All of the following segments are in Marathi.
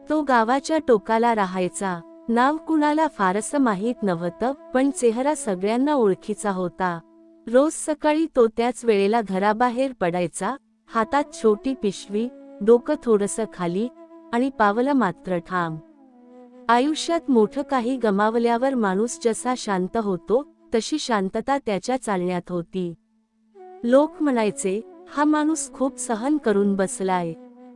तो गावाच्या टोकाला राहायचा. नाव कुणाला फारसं माहीत नव्हतं, पण चेहरा सगळ्यांना ओळखीचा होता. रोज सकाळी तो त्याच वेळेला घराबाहेर पडायचा, हातात छोटी पिशवी, डोकं थोडंसं खाली आणि पावलं मात्र ठाम. आयुष्यात मोठं काही गमावल्यावर माणूस जसा शांत होतो, तशी शांतता त्याच्या चालण्यात होती. लोक म्हणायचे, हा माणूस खूप सहन करून बसलाय.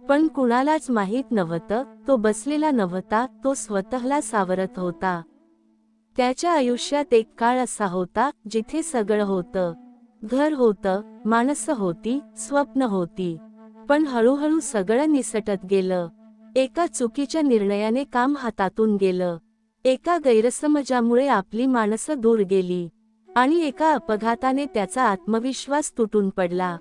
पण कुणालाच माहीत नव्हतं, तो बसलेला नव्हता, तो स्वतःला सावरत होता. त्याच्या आयुष्यात एक काळ असा होता, जिथे सगळं होतं. घर होतं, माणसं होती, स्वप्न होती. पण हळूहळू सगळं निसटत गेलं. एका चुकीच्या निर्णयाने काम हातातून गेलं. एका गैरसमजामुळे आपली माणसं दूर गेली. आणि एका अपघाताने त्याचा आत्मविश्वास तुटून पडला.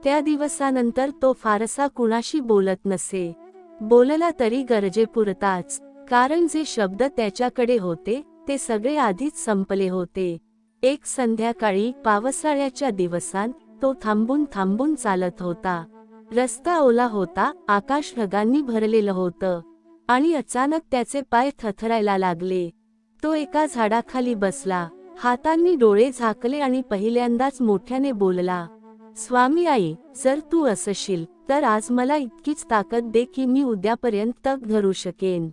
त्या दिवसानंतर तो फारसा कुणाशी बोलत नसे. बोलला तरी गरजेपुरताच. कारण जे शब्द त्याच्याकडे होते, ते सगळे आधीच संपले होते. एक संध्याकाळी पावसाळ्याच्या दिवसांत तो थांबून थांबून चालत होता. रस्ता ओला होता, आकाश ढगांनी भरलेलं होतं. आणि अचानक त्याचे पाय थरथरायला लागले. तो एका झाडाखाली बसला, हातांनी डोळे झाकले आणि पहिल्यांदाच मोठ्याने बोलला, स्वामी आई, जर तू असशील तर आज मला इतकीच ताकद दे की मी उद्यापर्यंत तग धरू शकेन.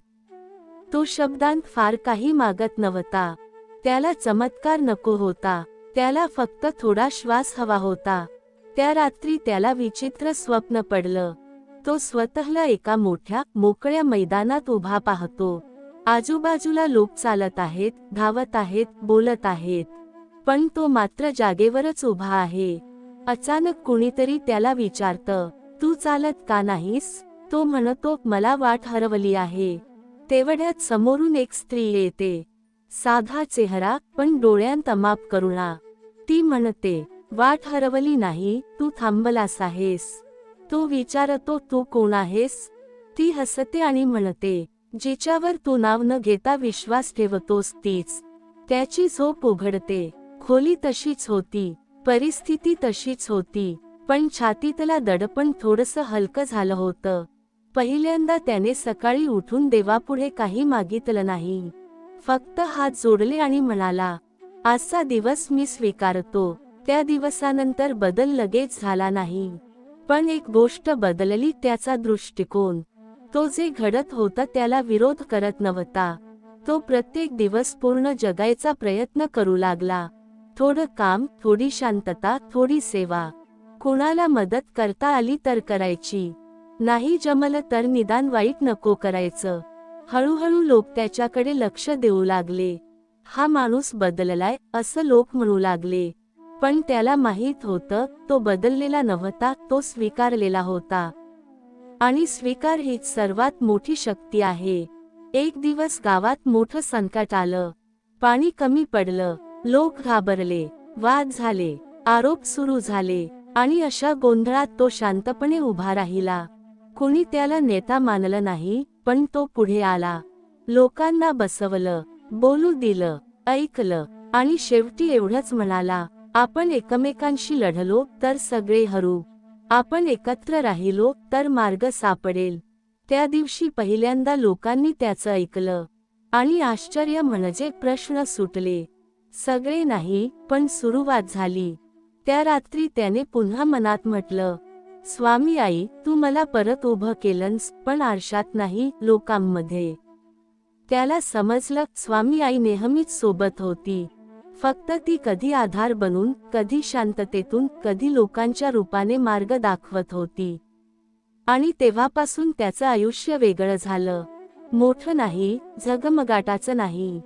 तो शब्दांत फार काही मागत नव्हता. त्याला चमत्कार नको होता. त्याला फक्त थोडा श्वास हवा होता. त्या रात्री त्याला विचित्र स्वप्न पडलं. तो स्वतःला एका मोठ्या, मोकळ्या मैदानात उभा पाहतो. आजूबाजूला लोक चालत आहेत, धावत आहेत, बोलत आहेत. पण तो मात्र जागेवरच उभा आहे. अचानक कुणीतरी त्याला विचारतं, तू चालत का नाहीस? तो म्हणतो, मला वाट हरवली आहे. तेवढ्यात समोरून एक स्त्री येते. साधा चेहरा, पण डोळ्यांत अमाप करुणा. ती म्हणते, वाट हरवली नाही, तू थांबलास आहेस. तो विचारतो, तू कोण आहेस? ती हसते आणि म्हणते, जिच्यावर तू नाव न घेता विश्वास ठेवतोस तीच. त्याची झोप उघडते. खोली तशीच होती, परिस्थिती तशीच होती, पण छातीतला दडपण थोडंसं हलकं झालं होतं. पहिल्यांदा त्याने सकाळी उठून देवापुढे काही मागितलं नाही. फक्त हात जोडले आणि म्हणाला, आजचा दिवस मी स्वीकारतो. त्या दिवसानंतर बदल लगेच झाला नाही. पण एक गोष्ट बदलली, त्याचा दृष्टिकोन. तो जे घडत होता त्याला विरोध करत नव्हता. तो प्रत्येक दिवस पूर्ण जगायचा प्रयत्न करू लागला. थोडं काम, थोडी शांतता, थोडी सेवा. कुणाला मदत करता आली तर करायची. नाही जमलं तर निदान वाईट नको करायचं. हळूहळू लोक त्याच्याकडे लक्ष देऊ लागले. हा माणूस बदललाय असं लोक म्हणू लागले. पण त्याला माहीत होतं, तो बदललेला नव्हता, तो स्वीकारलेला होता. आणि स्वीकार हीच सर्वात मोठी शक्ती आहे. एक दिवस गावात मोठं संकट आलं. पाणी कमी पडलं. लोक घाबरले, वाद झाले, आरोप सुरू झाले. आणि अशा गोंधळात तो शांतपणे उभा राहिला. कुणी त्याला नेता मानलं नाही, पण तो पुढे आला. लोकांना बसवलं, बोलू दिलं, ऐकलं. आणि शेवटी एवढंच म्हणाला, आपण एकमेकांशी लढलो तर सगळे हरू. आपण एकत्र राहिलो तर मार्ग सापडेल. त्या दिवशी पहिल्यांदा लोकांनी त्याचं ऐकलं. आणि आश्चर्य म्हणजे प्रश्न सुटले. सगळे नाही, पण सुरुवात झाली. त्या रात्री त्याने पुन्हा मनात म्हटलं, स्वामी आई, तू मला परत उभं केलंस, पण आरशात नाही, लोकांमध्ये. त्याला समजलं, स्वामी आई नेहमीच सोबत होती. फक्त ती कधी आधार बनून, कधी शांततेतून, कधी लोकांच्या रूपाने मार्ग दाखवत होती. आणि तेव्हापासून त्याचं आयुष्य वेगळं झालं. मोठं नाही, झगमगाटाचं नाही,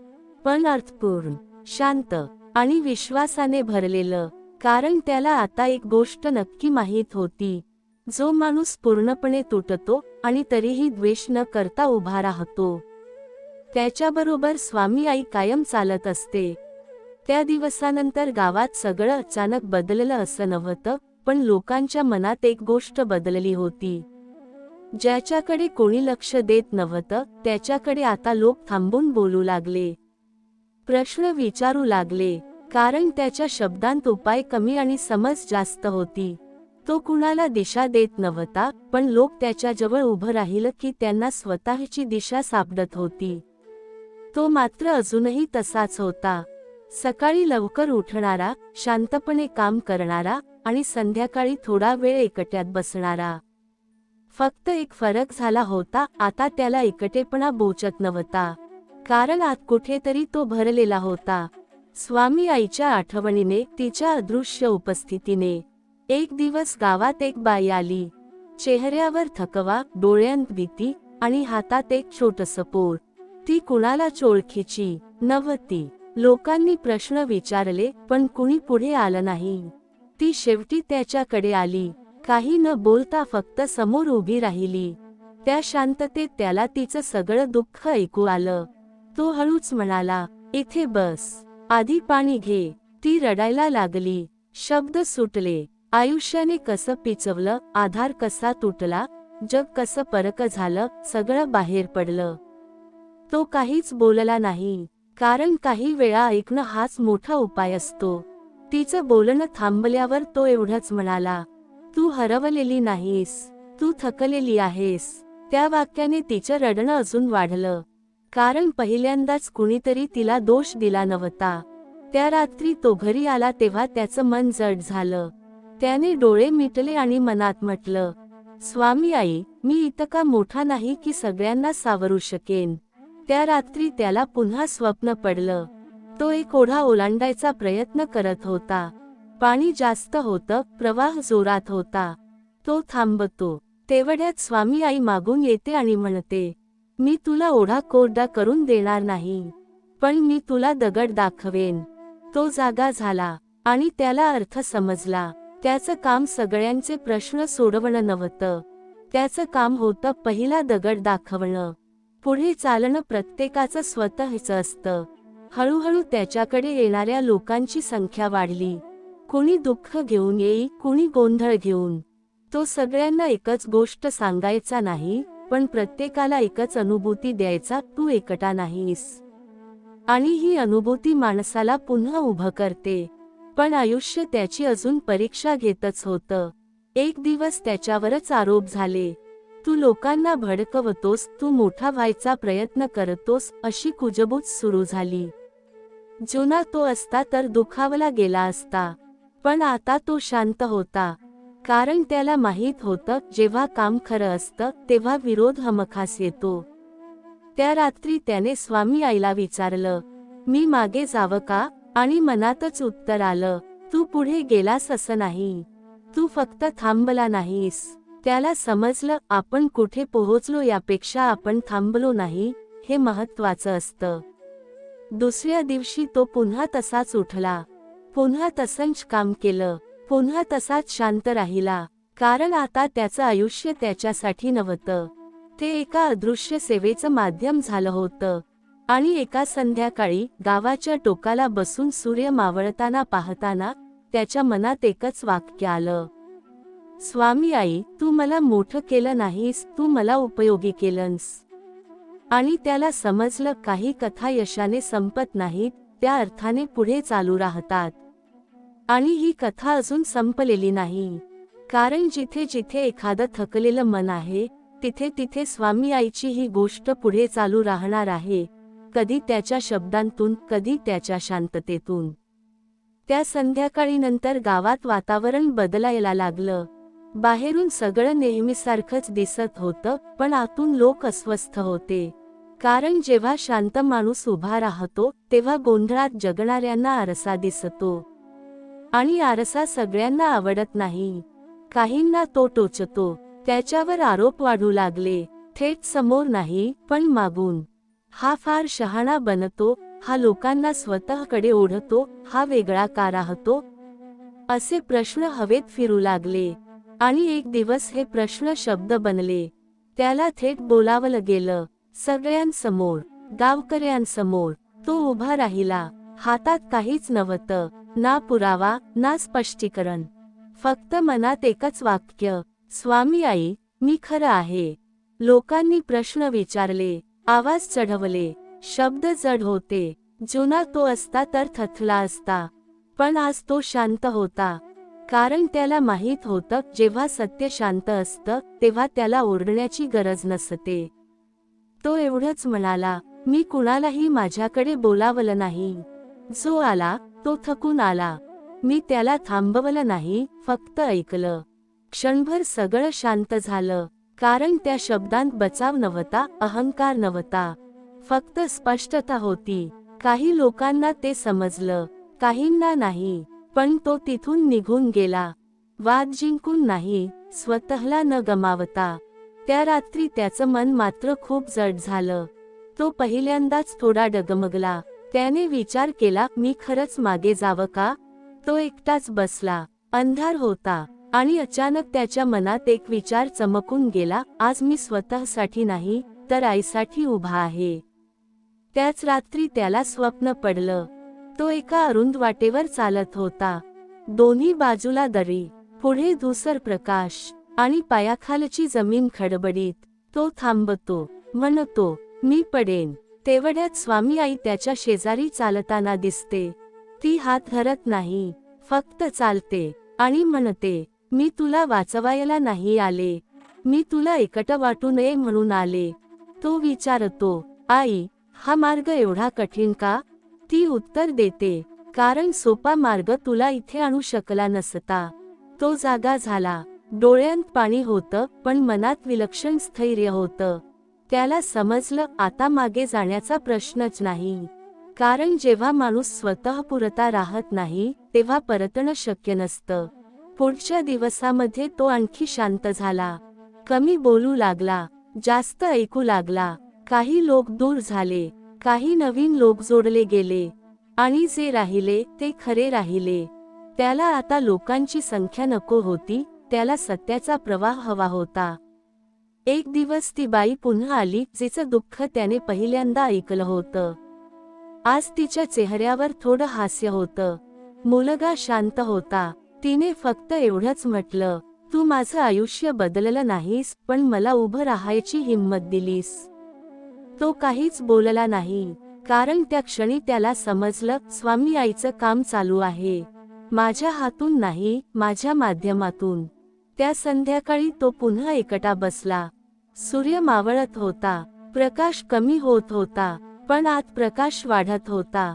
पण अर्थपूर्ण, शांत आणि विश्वासाने भरलेलं. कारण त्याला आता एक गोष्ट नक्की माहीत होती, जो माणूस पूर्णपणे तुटतो आणि तरीही द्वेष न करता उभा राहतो, त्याच्याबरोबर स्वामी आई कायम चालत असते. त्या दिवसानंतर गावात सगळं अचानक बदललं असं नव्हतं, पण लोकांच्या मनात एक गोष्ट बदलली होती. ज्याच्याकडे कोणी लक्ष देत नव्हतं, त्याच्याकडे आता लोक थांबून बोलू लागले, प्रश्न विचारू लागले. कारण त्याच्या शब्दांत उपाय कमी आणि समज जास्त होती. तो कुणाला दिशा देत नव्हता, पण लोक त्याच्याजवळ उभं राहिलं की त्यांना स्वतःची दिशा सापडत होती. तो मात्र अजूनही तसाच होता. सकाळी लवकर उठणारा, शांतपणे काम करणारा आणि संध्याकाळी थोडा वेळ एकट्यात बसणारा. फक्त एक फरक झाला होता, आता त्याला एकटेपणा बोचत नव्हता. कारण आत कुठेतरी तो भरलेला होता. स्वामी आईच्या आठवणीने, तिच्या अदृश्य उपस्थितीने. एक दिवस गावात एक बाई आली. चेहऱ्यावर थकवा, डोळ्यांत भीती आणि हातात एक छोटंसं पोर. ती कुणालाच ओळखीची नव्हती. लोकांनी प्रश्न विचारले, पण कुणी पुढे आलं नाही. ती शेवटी त्याच्याकडे आली. काही न बोलता फक्त समोर उभी राहिली. त्या शांततेत त्याला तिचं सगळं दुःख ऐकू आलं. तो हळूच म्हणाला, "इथे बस. आधी पाणी घे." ती रडायला लागली. शब्द सुटले. आयुष्याने कसं पिचवलं, आधार कसा तुटला, जग कसं परक झालं, सगळं बाहेर पडलं. तो काहीच बोलला नाही. कारण काही वेळा ऐकणं हाच मोठा उपाय असतो. तिचं बोलणं थांबल्यावर तो एवढंच म्हणाला, "तू हरवलेली नाहीस, तू थकलेली आहेस." त्या वाक्याने तिचं रडणं अजून वाढलं. कारण पहिल्यांदाच कुणीतरी तिला दोष दिला नव्हता. त्या रात्री तो घरी आला तेव्हा त्याचं मन जड झालं. त्याने डोळे मिटले आणि मनात म्हटलं, "स्वामी आई, मी इतका मोठा नाही की सगळ्यांना सावरू शकेन." त्या रात्री त्याला पुन्हा स्वप्न पडलं. तो एक ओढा ओलांडायचा प्रयत्न करत होता. पाणी जास्त होतं, प्रवाह जोरात होता. तो थांबतो. तेवढ्यात स्वामी आई मागून येते आणि म्हणते, "मी तुला ओढा कोरडा करून देणार नाही, पण मी तुला दगड दाखवेन." तो जागा झाला आणि त्याला अर्थ समजला. त्याचं काम सगळ्यांचे प्रश्न सोडवणं नव्हतं. त्याचं काम होतं पहिला दगड दाखवणं. पुढे चालणं प्रत्येकाचं स्वतःचं असतं. हळूहळू त्याच्याकडे येणाऱ्या लोकांची संख्या वाढली. कुणी दुःख घेऊन येई, कुणी गोंधळ घेऊन. तो सगळ्यांना एकच गोष्ट सांगायचा नाही, पण प्रत्येकाला एकच अनुभूती द्यायचा, "तू एकटा नाहीस." आणि ही अनुभूती माणसाला पुन्हा उभं करते. पण आयुष्य त्याची अजून परीक्षा घेतच होतं. एक दिवस त्याच्यावरच आरोप झाले, "तू लोकांना भडकवतोस, तू मोठा व्हायचा प्रयत्न करतोस." अशी कुजबूज सुरू झाली. जुना तो असता तर दुखावला गेला असता. पण आता तो शांत होता. कारण त्याला माहीत होतं, जेव्हा काम खरं असतं तेव्हा विरोध हमखास येतो. त्या रात्री त्याने स्वामी आईला विचारलं, "मी मागे जावं का?" आणि मनातच उत्तर आलं, "तू पुढे गेलास असं नाही. तू फक्त थांबला नाहीस." त्याला समजलं, आपण कुठे पोहोचलो यापेक्षा आपण थांबलो नाही, हे महत्त्वाचं असतं. दुसऱ्या दिवशी तो पुन्हा तसाच उठला. पुन्हा तसंच काम केलं. पुन्हा तसाच शांत राहिला. कारण आता त्याचं आयुष्य त्याच्यासाठी नव्हतं. ते एका अदृश्य सेवेचं माध्यम झालं होतं. आणि एका संध्याकाळी गावाच्या टोकाला बसून सूर्य मावळताना पाहताना त्याच्या मनात एकच वाक्य आलं, "स्वामी आई, तू मला मोठं केलं नाहीस, तू मला उपयोगी केलंस." आणि त्याला समजलं, काही कथा यशाने संपत नाहीत, त्या अर्थाने पुढे चालू राहतात. आणि ही कथा अजून संपलेली नाही. कारण जिथे जिथे एखादं थकलेलं मन आहे, तिथे तिथे स्वामी आईची ही गोष्ट पुढे चालू राहणार आहे. कधी त्याच्या शब्दांतून, कधी त्याच्या शांततेतून. त्या संध्याकाळी नंतर गावात वातावरण बदलायला लागलं. बाहेरून सगळं नेहमीसारखंच दिसत होतं, पण आतून लोक अस्वस्थ होते. कारण जेव्हा शांत माणूस उभा राहतो, तेव्हा गोंधळात जगणाऱ्यांना आरसा दिसतो. आणि आरसा सगळ्यांना आवडत नाही. काहींना तो टोचतो. त्याच्यावर आरोप वाढू लागले. थेट समोर नाही, पण मागून. हा फार शहाणा बनतो, हा लोकांना स्वतःकडे ओढतो, हा वेगळा का राहतो? असे प्रश्न हवेत फिरू लागले. आणि एक दिवस हे प्रश्न शब्द बनले. त्याला थेट बोलावलं गेलं. सगळ्यांसमोर, गावकऱ्यांसमोर. तो उभा राहिला. हातात काहीच नव्हतं. ना पुरावा, ना स्पष्टीकरण. फक्त मनात एकच वाक्य, "स्वामी आई, मी खरं आहे." लोकांनी प्रश्न विचारले, आवाज चढवले, शब्द जड होते. जुना तो असता तर थथला असता. पण आज तो शांत होता. कारण त्याला माहीत होतं जेव्हा सत्य शांत असतं तेव्हा त्याला ओरडण्याची गरज नसते. तो एवढंच म्हणाला, मी कुणालाही माझ्याकडे बोलावलं नाही. जो आला तो थकून आला. मी त्याला थांबवलं नाही, फक्त ऐकलं. क्षणभर सगळं शांत झालं. कारण त्या शब्दांत बचाव नव्हता, अहंकार नव्हता, फक्त स्पष्टता होती. काही लोकांना ते समजलं, काहींना नाही, पण तो तिथून निघून गेला. वाद जिंकून नाही, स्वतःला न गमावता. त्या रात्री त्याचं मन मात्र खूप जड झालं. तो पहिल्यांदाच थोडा डगमगला. त्याने विचार केला, मी खरंच मागे जावं का? तो एकटाच बसला. अंधार होता आणि अचानक त्याच्या मनात एक विचार चमकून गेला, आज मी स्वतःसाठी नाही तर आईसाठी उभा आहे. त्याच रात्री त्याला स्वप्न पडलं. तो एका अरुंद वाटेवर चालत होता. दोन्ही बाजूला दरी, पुढे धुसर प्रकाश आणि पायाखालची जमीन खडबडीत. तो थांबतो, म्हणतो, मी पडेन. तेवढ्यात स्वामी आई त्याच्या शेजारी चालताना दिसते. ती हात धरत नाही, फक्त चालते आणि म्हणते, मी तुला वाचवायला नाही आले, मी तुला एकटं वाटू नये म्हणून आले. तो विचारतो, आई, हा मार्ग एवढा कठीण का? ती उत्तर देते, कारण सोपा मार्ग तुला इथे आणू शकला नसता. तो जागा झाला. डोळ्यांत पाणी होतं, पण मनात विलक्षण स्थैर्य होतं. त्याला समजलं, आता मागे जाण्याचा प्रश्नच नाही. कारण जेव्हा माणूस स्वतःपुरता राहत नाही तेव्हा परतणं शक्य नसतं. पुढच्या दिवसामध्ये तो आणखी शांत झाला. कमी बोलू लागला, जास्त ऐकू लागला. काही लोक दूर झाले, काही नवीन लोक जोडले गेले, आणि जे राहिले ते खरे राहिले. त्याला आता लोकांची संख्या नको होती, त्याला सत्याचा प्रवाह हवा होता. एक दिवस ती बाई पुन्हा आली, जिचं दुःख त्याने पहिल्यांदा ऐकलं होतं. आज तिच्या चेहऱ्यावर थोडं हास्य होतं. मुलगा शांत होता. तिने फक्त एवढंच म्हटलं, तू माझं आयुष्य बदललं नाहीस, पण मला उभं राहायची हिंमत दिलीस. तो काहीच बोलला नाही, कारण त्या क्षणी त्याला समजलं, स्वामी आईचं काम चालू आहे. माझ्या हातून नाही, माझ्या माध्यमातून. त्या संध्याकाळी तो पुन्हा एकटा बसला. सूर्य मावळत होता, प्रकाश कमी होत होता, पण आत प्रकाश वाढत होता.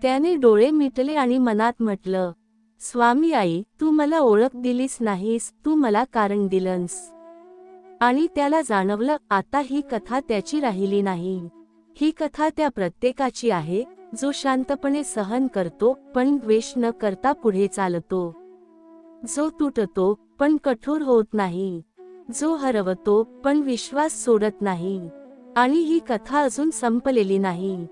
त्याने डोळे मिटले आणि मनात म्हटलं, स्वामी आई, तू मला ओळख दिलीस नाहीस, तू मला कारण दिलंस. आणि त्याला जाणवलं, आता ही कथा त्याची राहिली नाही. ही कथा त्या प्रत्येकाची आहे, जो शांतपणे सहन करतो, पण द्वेष न करता पुढे चालतो. जो तुटतो, पण कठोर होत नाही. जो हरवतो, पण विश्वास सोडत नाही. आणि ही कथा अजून संपलेली नाही,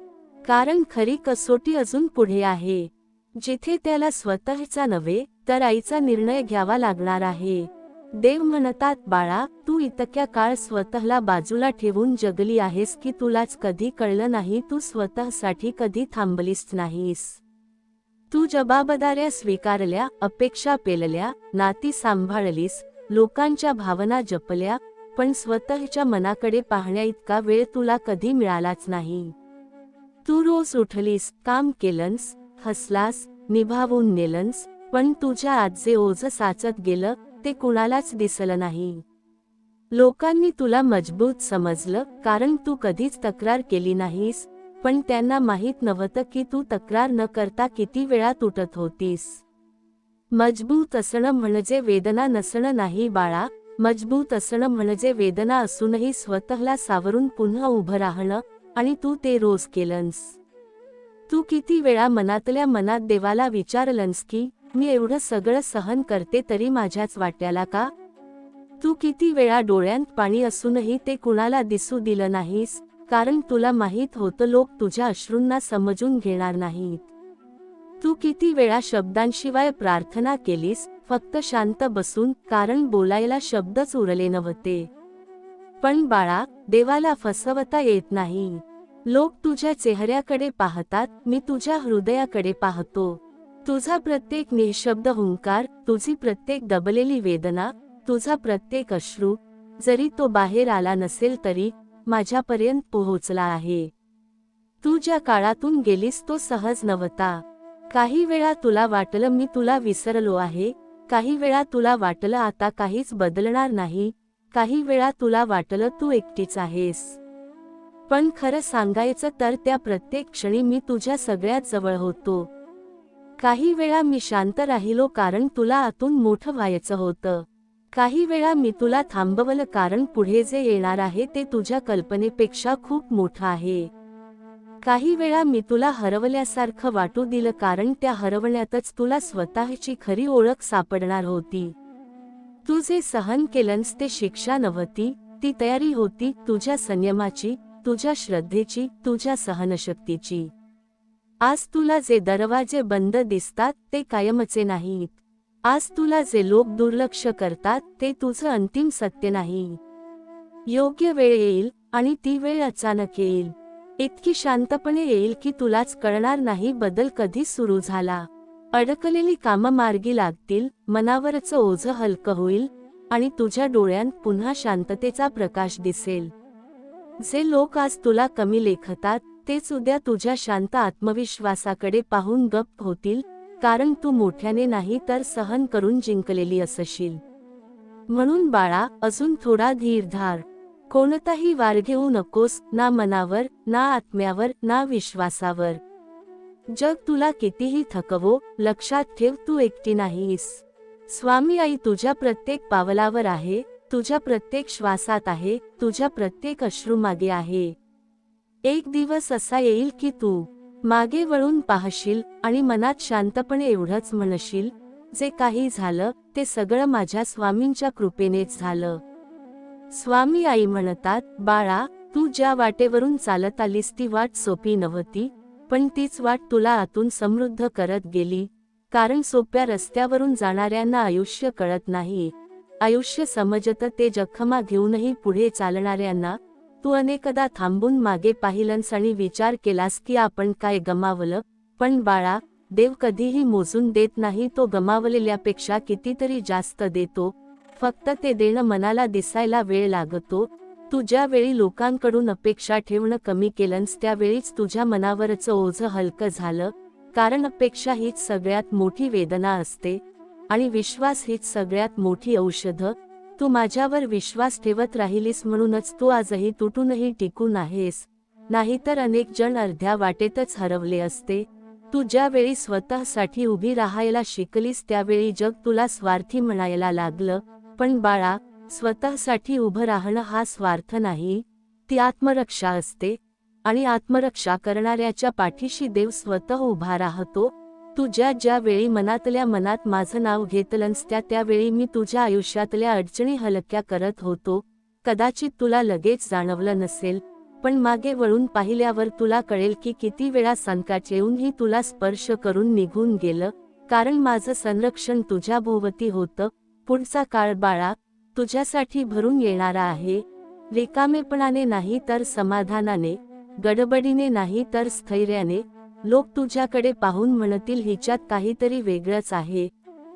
कारण खरी कसोटी अजून पुढे आहे, जिथे त्याला स्वतःचा नव्हे तर आईचा निर्णय घ्यावा लागणार आहे. देव म्हणतात, बाळा, तू इतक्या काळ स्वतःला बाजूला ठेवून जगली आहेस की तुलाच कधी कळलं नाही, तू स्वतःसाठी कधी थांबलीस नाहीस. तू जबाबदाऱ्या स्वीकारल्या, अपेक्षा पेलल्या, नाती सांभाळलीस, लोकांच्या भावना जपल्या, पण स्वतःच्या मनाकडे पाहण्या इतका वेळ तुला कधी मिळालाच नाही. तू रोज उठलीस, काम केलंस, हसलास, निभावून नेलंस, पण तुझ्या आत जे ओझं साचत गेलं ते कुणालाच दिसलं नाही. लोकांनी तुला मजबूत समजलं, कारण तू कधीच तक्रार केली नाहीस, पण त्यांना माहीत नव्हतं की तू तक्रार न करता किती वेळा तुटत होतीस. मजबूत असणं म्हणजे वेदना नसणं नाही बाळा, मजबूत असणं म्हणजे वेदना असूनही स्वतःला सावरून पुन्हा उभं राहणं, आणि तू ते रोज केलंस. तू किती वेळा मनातल्या मनात देवाला विचारलंस की, मी एवढं सगळं सहन करते तरी माझ्याच वाट्याला का? तू किती वेळा डोळ्यांत पाणी असूनही ते कुणाला दिसू दिलं नाहीस, कारण तुला माहीत होतं लोक तुझ्या अश्रूंना समजून घेणार नाहीत. तू किती वेळा शब्दांशिवाय प्रार्थना केलीस, फक्त शांत बसून, कारण बोलायला शब्दच उरले नव्हते. पण बाळा, देवाला फसवता येत नाही. लोक तुझ्या चेहऱ्याकडे पाहतात, मी तुझ्या हृदयाकडे पाहतो. तुझा प्रत्येक निशब्द हुंकार, तुझी प्रत्येक दबलेली वेदना, तुझा प्रत्येक अश्रू, जरी तो बाहेर आला नसेल तरी माझ्यापर्यंत पोहोचला आहे. तू ज्या काळातून गेलीस तो सहज नव्हता. काही वेळा तुला वाटलं मी तुला विसरलो आहे, काही वेळा तुला वाटलं आता काहीच बदलणार नाही, काही वेळा तुला वाटलं तू एकटीच आहेस. पण खरं सांगायचं तर त्या प्रत्येक क्षणी मी तुझ्या सगळ्यात जवळ होतो. काही वेळा मी शांत राहिलो कारण तुला आतून मोठं व्हायचं होतं. काही वेळा मी तुला थांबवलं कारण पुढे जे येणार आहे ते तुझ्या कल्पनेपेक्षा खूप मोठं आहे. काही वेळा मी तुला हरवल्यासारखं वाटू दिलं कारण त्या हरवण्यातच तुला स्वतःची खरी ओळख सापडणार होती. तू जे सहन केलंस ते शिक्षा नव्हती, ती तयारी होती तुझ्या संयमाची, तुझ्या श्रद्धेची, तुझ्या सहनशक्तीची. आज तुला जे दरवाजे बंद दिसतात ते कायमचे नाहीत. आज तुला जे लोक दुर्लक्ष करतात ते तुझं अंतिम सत्य नाही. योग्य वेळ येईल आणि ती वेळ अचानक येईल. इतकी शांतपणे येईल की तुलाच कळणार नाही बदल कधी सुरू झाला. अडकलेली कामं मार्गी लागतील, मनावरचं ओझं हलकं होईल आणि तुझ्या डोळ्यांत पुन्हा शांततेचा प्रकाश दिसेल. जे लोक आज तुला कमी लेखतात तेच उद्या तुझ्या शांत आत्मविश्वासाकडे पाहून गप्प होतील, कारण तू मोठ्याने नाही तर सहन करून जिंकलेली असशील. म्हणून बाळा, अजून थोडा धीर धार. कोणताही वार घेऊ नकोस, ना मनावर, ना आत्म्यावर, ना विश्वासावर. जग तुला कितीही थकवो, लक्षात ठेव तू एकटी नाहीस. स्वामी आई तुझ्या प्रत्येक पावलावर आहे, तुझ्या प्रत्येक श्वासात आहे, तुझ्या प्रत्येक अश्रूमागे आहे. एक दिवस असा येईल की तू मागे वळून पाहशील आणि मनात शांतपणे एवढंच म्हणशील, जे काही झालं ते सगळं माझ्या स्वामींच्या कृपेनेच झालं. स्वामी आई म्हणतात, बाळा, तू ज्या वाटेवरून चालत आलीस ती वाट सोपी नव्हती, पण तीच वाट तुला आतून समृद्ध करत गेली. कारण सोप्या रस्त्यावरून जाणाऱ्यांना आयुष्य कळत नाही, आयुष्य समजतं ते जखमा घेऊनही पुढे चालणाऱ्यांना. तू अनेकदा थांबून मागे पाहिलंस आणि विचार केलास की आपण काय गमावलं, पण बाळा, देव कधीही मोजून देत नाही, तो गमावलेल्यापेक्षा कितीतरी जास्त देतो. फक्त ते देणं मनाला दिसायला वेळ लागतो. तू ज्या वेळी लोकांकडून अपेक्षा ठेवणं कमी केलंस त्यावेळीच तुझ्या मनावरचं ओझं हलकं झालं, कारण अपेक्षा हीच सगळ्यात मोठी वेदना असते आणि विश्वास हीच सगळ्यात मोठी औषधं. तू माझ्यावर विश्वास ठेवत राहिलीस म्हणूनच तू आजही तुटूनही टिकून आहेस, नाहीतर अनेक जण अर्ध्या वाटेतच हरवले असते. तू ज्यावेळी स्वतःसाठी उभी राहायला शिकलीस त्यावेळी जग तुला स्वार्थी म्हणायला लागलं, पण बाळा, स्वतःसाठी उभं राहणं हा स्वार्थ नाही, ती आत्मरक्षा असते आणि आत्मरक्षा करणाऱ्याच्या पाठीशी देव स्वतः उभा राहतो. तू ज्या वेळी मनातल्या मनात माझं नाव घेतलंस त्यावेळी मी तुझ्या आयुष्यातल्या अडचणी हलक्या करत होतो. कदाचित तुला लगेच जाणवलं नसेल, पण मागे वळून पाहिल्यावर तुला कळेल की किती वेळा संकट येऊनही तुला स्पर्श करून निघून गेलं, कारण माझं संरक्षण तुझ्या भोवती होतं. पुढचा काळ बाळा, तुझ्यासाठी भरून येणारा आहे. रिकामेपणाने नाही तर समाधानाने, गडबडीने नाही तर स्थैर्याने. लोक तुझ्याकडे पाहून म्हणतील हिच्यात काहीतरी वेगळंच आहे,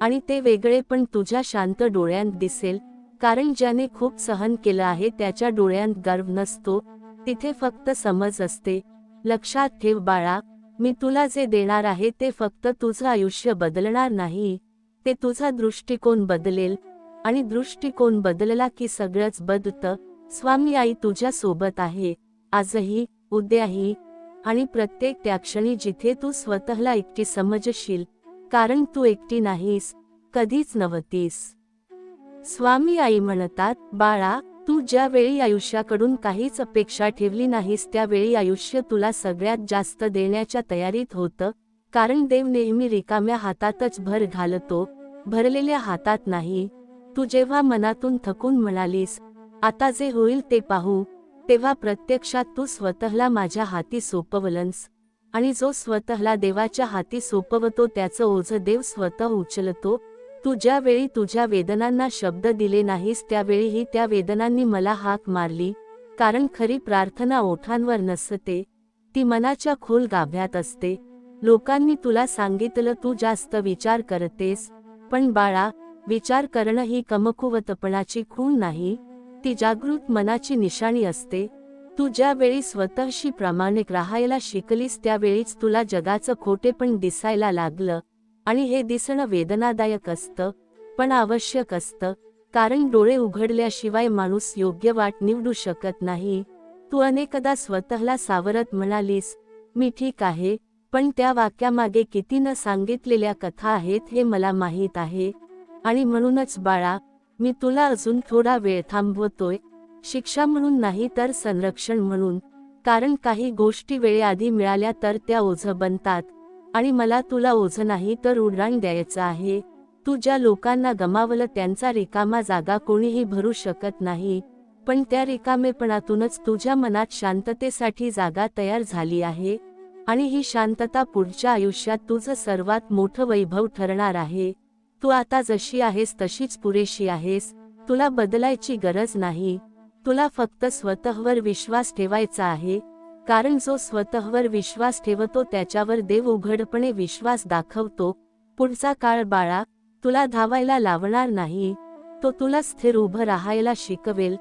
आणि ते वेगळे पण तुझ्या शांत डोळ्यांत दिसेल, कारण ज्याने खूप सहन केलं आहे त्याच्या डोळ्यांत गर्व नसतो, तिथे फक्त समज असते. लक्षात ठेव बाळा, मी तुला जे देणार आहे ते फक्त तुझं आयुष्य बदलणार नाही, ते तुझा दृष्टिकोन बदलेल, आणि दृष्टिकोन बदलला की सगळंच बदलतं. स्वामी आई तुझ्या सोबत आहे, आजही, उद्याही आणि प्रत्येक त्या क्षणी जिथे तू स्वतःला एकटी समजशील, कारण तू एकटी नाहीस, कधीच नव्हतीस. स्वामी आई म्हणतात, बाळा, तू ज्या वेळी आयुष्याकडून काहीच अपेक्षा ठेवली नाहीस त्यावेळी आयुष्य तुला सगळ्यात जास्त देण्याच्या तयारीत होतं, कारण देव नेहमी रिकाम्या हातातच भर घालतो, भरलेल्या हातात नाही. तू जेव्हा मनातून थकून म्हणालीस, आता जे होईल ते पाहू, तेव्हा प्रत्यक्षात तू स्वतःला माझ्या हाती सोपवलंस, आणि जो स्वतःला देवाच्या हाती सोपवतो त्याचं ओझं देव स्वतः उचलतो. तू ज्यावेळी तुझ्या वेदनांना शब्द दिले नाहीस त्यावेळीही त्या वेदनांनी मला हाक मारली, कारण खरी प्रार्थना ओठांवर नसते, ती मनाच्या खोल गाभ्यात असते. लोकांनी तुला सांगितलं तू जास्त विचार करतेस, पण बाळा, विचार करणं ही कमकुवतपणाची खूण नाही, ती जागृत मनाची निशाणी असते. तू ज्यावेळी स्वतःशी प्रामाणिक राहायला शिकलीस त्यावेळीच तुला जगाचं खोटेपण दिसायला लागलं, आणि हे दिसणं वेदनादायक असतं, पण आवश्यक असतं, कारण डोळे उघडल्याशिवाय माणूस योग्य वाट निवडू शकत नाही. तू अनेकदा स्वतःला सावरत म्हणालीस, मी ठीक आहे, पण त्या वाक्यामागे किती न सांगितलेल्या कथा आहेत हे मला माहीत आहे. आणि म्हणूनच बाळा, मी तुला अजून थोडा वेळ थांबवतोय, शिक्षा म्हणून नाही तर संरक्षण म्हणून. कारण काही गोष्टी वेळेआधी मिळाल्या तर त्या ओझं बनतात, आणि मला तुला ओझं नाही तर उड्डाण द्यायचं आहे. तू ज्या लोकांना गमावलं त्यांचा रिकामा जागा कोणीही भरू शकत नाही, पण त्या रिकामेपणातूनच तुझ्या मनात शांततेसाठी जागा तयार झाली आहे, आणि ही शांतता पुढच्या आयुष्यात तुझं सर्वात मोठं वैभव ठरणार आहे. तू आता जशी आहेस तशीच पुरेशी आहेस, तुला बदलायची गरज नाही. तुला फक्त स्वतःवर विश्वास ठेवायचा आहे, कारण जो स्वतःवर विश्वास ठेवतो त्याच्यावर देव उघडपणे विश्वास दाखवतो. पुढचा काळ बाळा तुला धावायला लावणार नाही, तो तुला स्थिर उभं राहायला शिकवेल.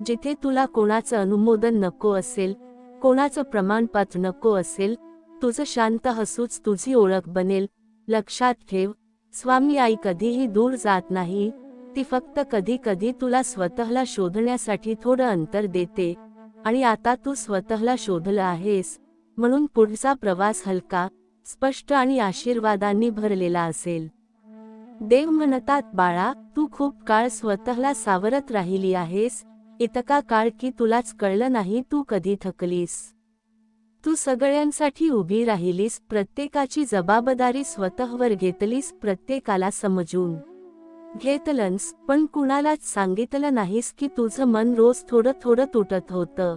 जिथे तुला कोणाचं अनुमोदन नको असेल, कोणाचं प्रमाणपत्र नको असेल, तुझं शांत हसूच तुझी ओळख बनेल. लक्षात ठेव, स्वामी आई कधीही दूर जात नाही, ती फक्त कधी कधी तुला स्वतःला शोधण्यासाठी थोडं अंतर देते. आणि आता तू स्वतःला शोधलं आहेस, म्हणून पुढचा प्रवास हलका, स्पष्ट आणि आशीर्वादांनी भरलेला असेल. देव म्हणतात बाळा, तू खूप काळ स्वतःला सावरत राहिली आहेस, इतका काळ की तुलाच कळलं नाही तू कधी थकलीस. तू सगळ्यांसाठी उभी राहिलीस, प्रत्येकाची जबाबदारी स्वतःवर घेतलीस, प्रत्येकाला समजून घेतलंस, पण कुणालाच सांगितलं नाहीस की तुझं मन रोज थोडं थोडं तुटत होतं.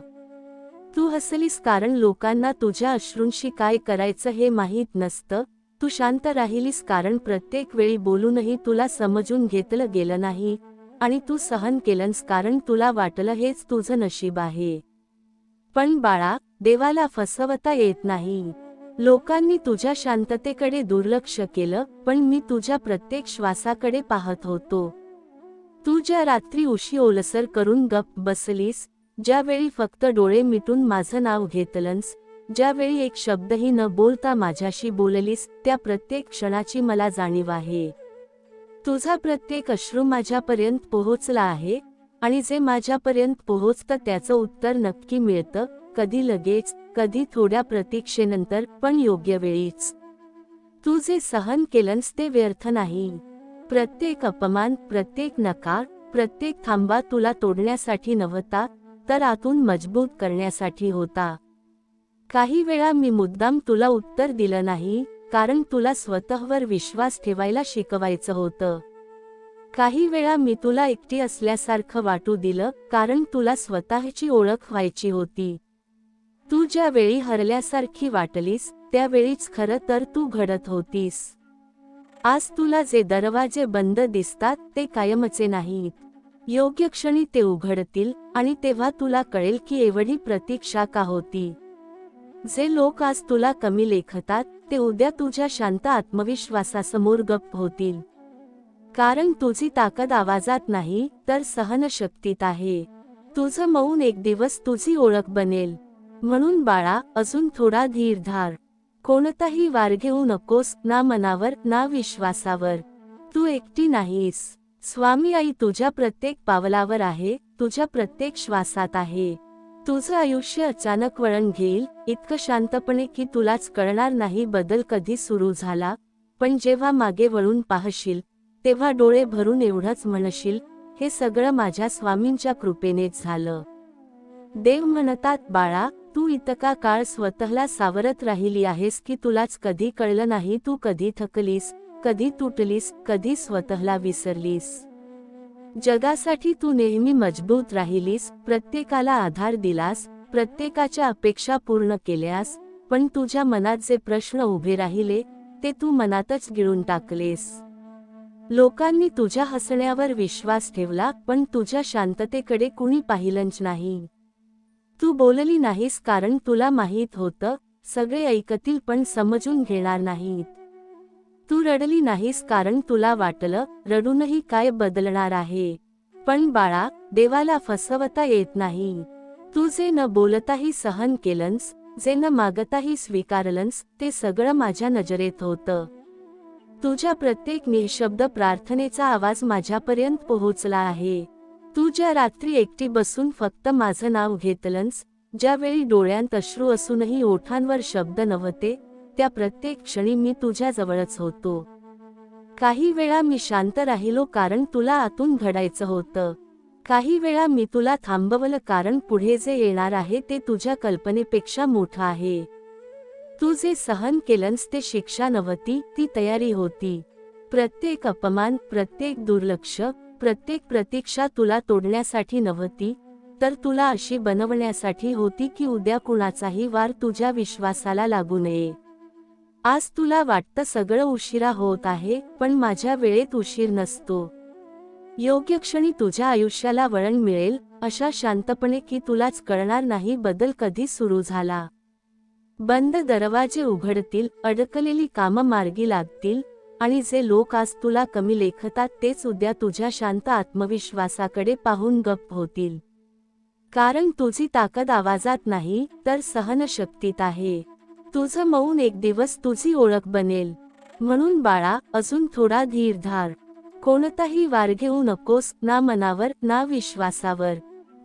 तू हसलीस कारण लोकांना तुझ्या अश्रूंशी काय करायचं हे माहीत नसतं. तू शांत राहिलीस कारण प्रत्येक वेळी बोलूनही तुला समजून घेतलं गेलं नाही, आणि तू सहन केलंस कारण तुला वाटलं हेच तुझं नशीब आहे. पण बाळा, देवाला फसवता येत नाही. लोकांनी तुझ्या शांततेकडे दुर्लक्ष केलं, पण मी तुझ्या प्रत्येक श्वासाकडे पाहत होतो. तू ज्या रात्री उशी ओलसर करून गप्प बसलीस, ज्यावेळी फक्त डोळे मिटून माझं नाव घेतलंस, ज्यावेळी एक शब्दही न बोलता माझ्याशी बोललीस, त्या प्रत्येक क्षणाची मला जाणीव आहे. तुझा प्रत्येक अश्रू माझ्यापर्यंत पोहोचला आहे, आणि जे माझ्यापर्यंत पोहोचतं त्याचं उत्तर नक्की मिळतं, कधी लगेच, कधी थोड्या प्रतीक्षेनंतर, पण योग्य वेळीच. तू जे सहन केलंस ते व्यर्थ नाही. प्रत्येक अपमान, प्रत्येक नकार, प्रत्येक थांबा तुला तोडण्यासाठी नव्हता, तर आतून मजबूत करण्यासाठी होता. काही वेळा मी मुद्दाम तुला उत्तर दिलं नाही, कारण तुला स्वतःवर विश्वास ठेवायला शिकवायचं होतं. काही वेळा मी तुला एकटी असल्यासारखं वाटू दिलं, कारण तुला स्वतःची ओळख व्हायची होती. तू ज्या वेळी हरल्यासारखी वाटलीस, त्यावेळीच खरं तर तू घडत होतीस. आज तुला जे दरवाजे बंद दिसतात ते कायमचे नाहीत. योग्य क्षणी ते उघडतील, आणि तेव्हा तुला कळेल की एवढी प्रतीक्षा का होती. जे लोक आज तुला कमी लेखतात, ते उद्या तुझ्या शांत आत्मविश्वासासमोर गप्प होतील. कारण तुझी ताकद आवाजात नाही, तर सहनशक्तीत आहे. तुझं मौन एक दिवस तुझी ओळख बनेल. म्हणून बाळा, अजून थोडा धीर धार. कोणताही वार घेऊ नकोस, ना मनावर ना विश्वासावर. तू एकटी नाहीस. स्वामी आई तुझ्या प्रत्येक पावलावर आहे, तुझ्या प्रत्येक श्वासात आहे. तुझं आयुष्य अचानक वळण घेईल, इतकं शांतपणे की तुलाच कळणार नाही बदल कधी सुरू झाला. पण जेव्हा मागे वळून पाहशील, तेव्हा डोळे भरून एवढंच म्हणशील, हे सगळं माझ्या स्वामींच्या कृपेनेच झालं. देव म्हणतात बाळा, तू इतका काळ स्वतःला सावरत राहिली आहेस की तुलाच कधी कळलं नाही तू कधी थकलीस, कधी तुटलीस, कधी स्वतःला विसरलीस. जगासाठी तू नेहमी मजबूत राहिलीस, प्रत्येकाला आधार दिलास, प्रत्येकाच्या अपेक्षा पूर्ण केल्यास, पण तुझ्या मनात जे प्रश्न उभे राहिले, ते तू मनातच गिळून टाकलेस. लोकांनी तुझ्या हसण्यावर विश्वास ठेवला, पण तुझ्या शांततेकडे कुणी पाहिलंच नाही. तू बोलली नाहीस कारण तुला माहीत होतं, सगळे ऐकतील पण समजून घेणार नाहीत. तू रडली नाहीस कारण तुला वाटलं, रडूनही काय बदलणार आहे. पण बाळा, देवाला फसवता येत नाही. तू जे न बोलताही सहन केलंस, जे न मागताही स्वीकारलंस, ते सगळं माझ्या नजरेत होतं. तुझ्या प्रत्येक निःशब्द प्रार्थनेचा आवाज माझ्यापर्यंत पोहोचला आहे. तू ज्या रात्री एकटी बसून फक्त माझं नाव घेतलंस, ज्यावेळी डोळ्यांत अश्रू असूनही ओठांवर शब्द नव्हते, त्या प्रत्येक क्षणी मी तुझ्या जवळच होतो. काही वेळा मी शांत राहिलो कारण तुला आतून घडायचं होतं. काही वेळा मी तुला थांबवलं कारण पुढे जे येणार आहे ते तुझ्या कल्पनेपेक्षा मोठं आहे. तू जे सहन केलंस ते शिक्षा नव्हती, ती तयारी होती. प्रत्येक अपमान, प्रत्येक दुर्लक्ष, प्रत्येक प्रतीक्षा तुला तोडण्यासाठी नव्हती, तर तुला अशी बनवण्यासाठी होती की उद्या कुणाचाही वार तुझ्या विश्वासाला लागू नये. आज तुला वाटतं सगळं उशिरा होत आहे, पण माझ्या वेळेत उशीर नसतो. योग्य क्षणी तुझ्या आयुष्याला वळण मिळेल, अशा शांतपणे की तुलाच कळणार नाही बदल कधी सुरू झाला. बंद दरवाजे उघडतील, अडकलेली कामं मार्गी लागतील, आणि जे लोक आज तुला कमी लेखतात तेच उद्या तुझ्या शांत आत्मविश्वासाकडे पाहून गप्प होतील. कारण तुझी ताकद आवाजात नाही, तर सहनशक्तीत आहे. तुझं मौन एक दिवस तुझी ओळख बनेल. म्हणून बाळा, अजून थोडा धीर धार. कोणताही वार घेऊ नकोस, ना मनावर ना विश्वासावर.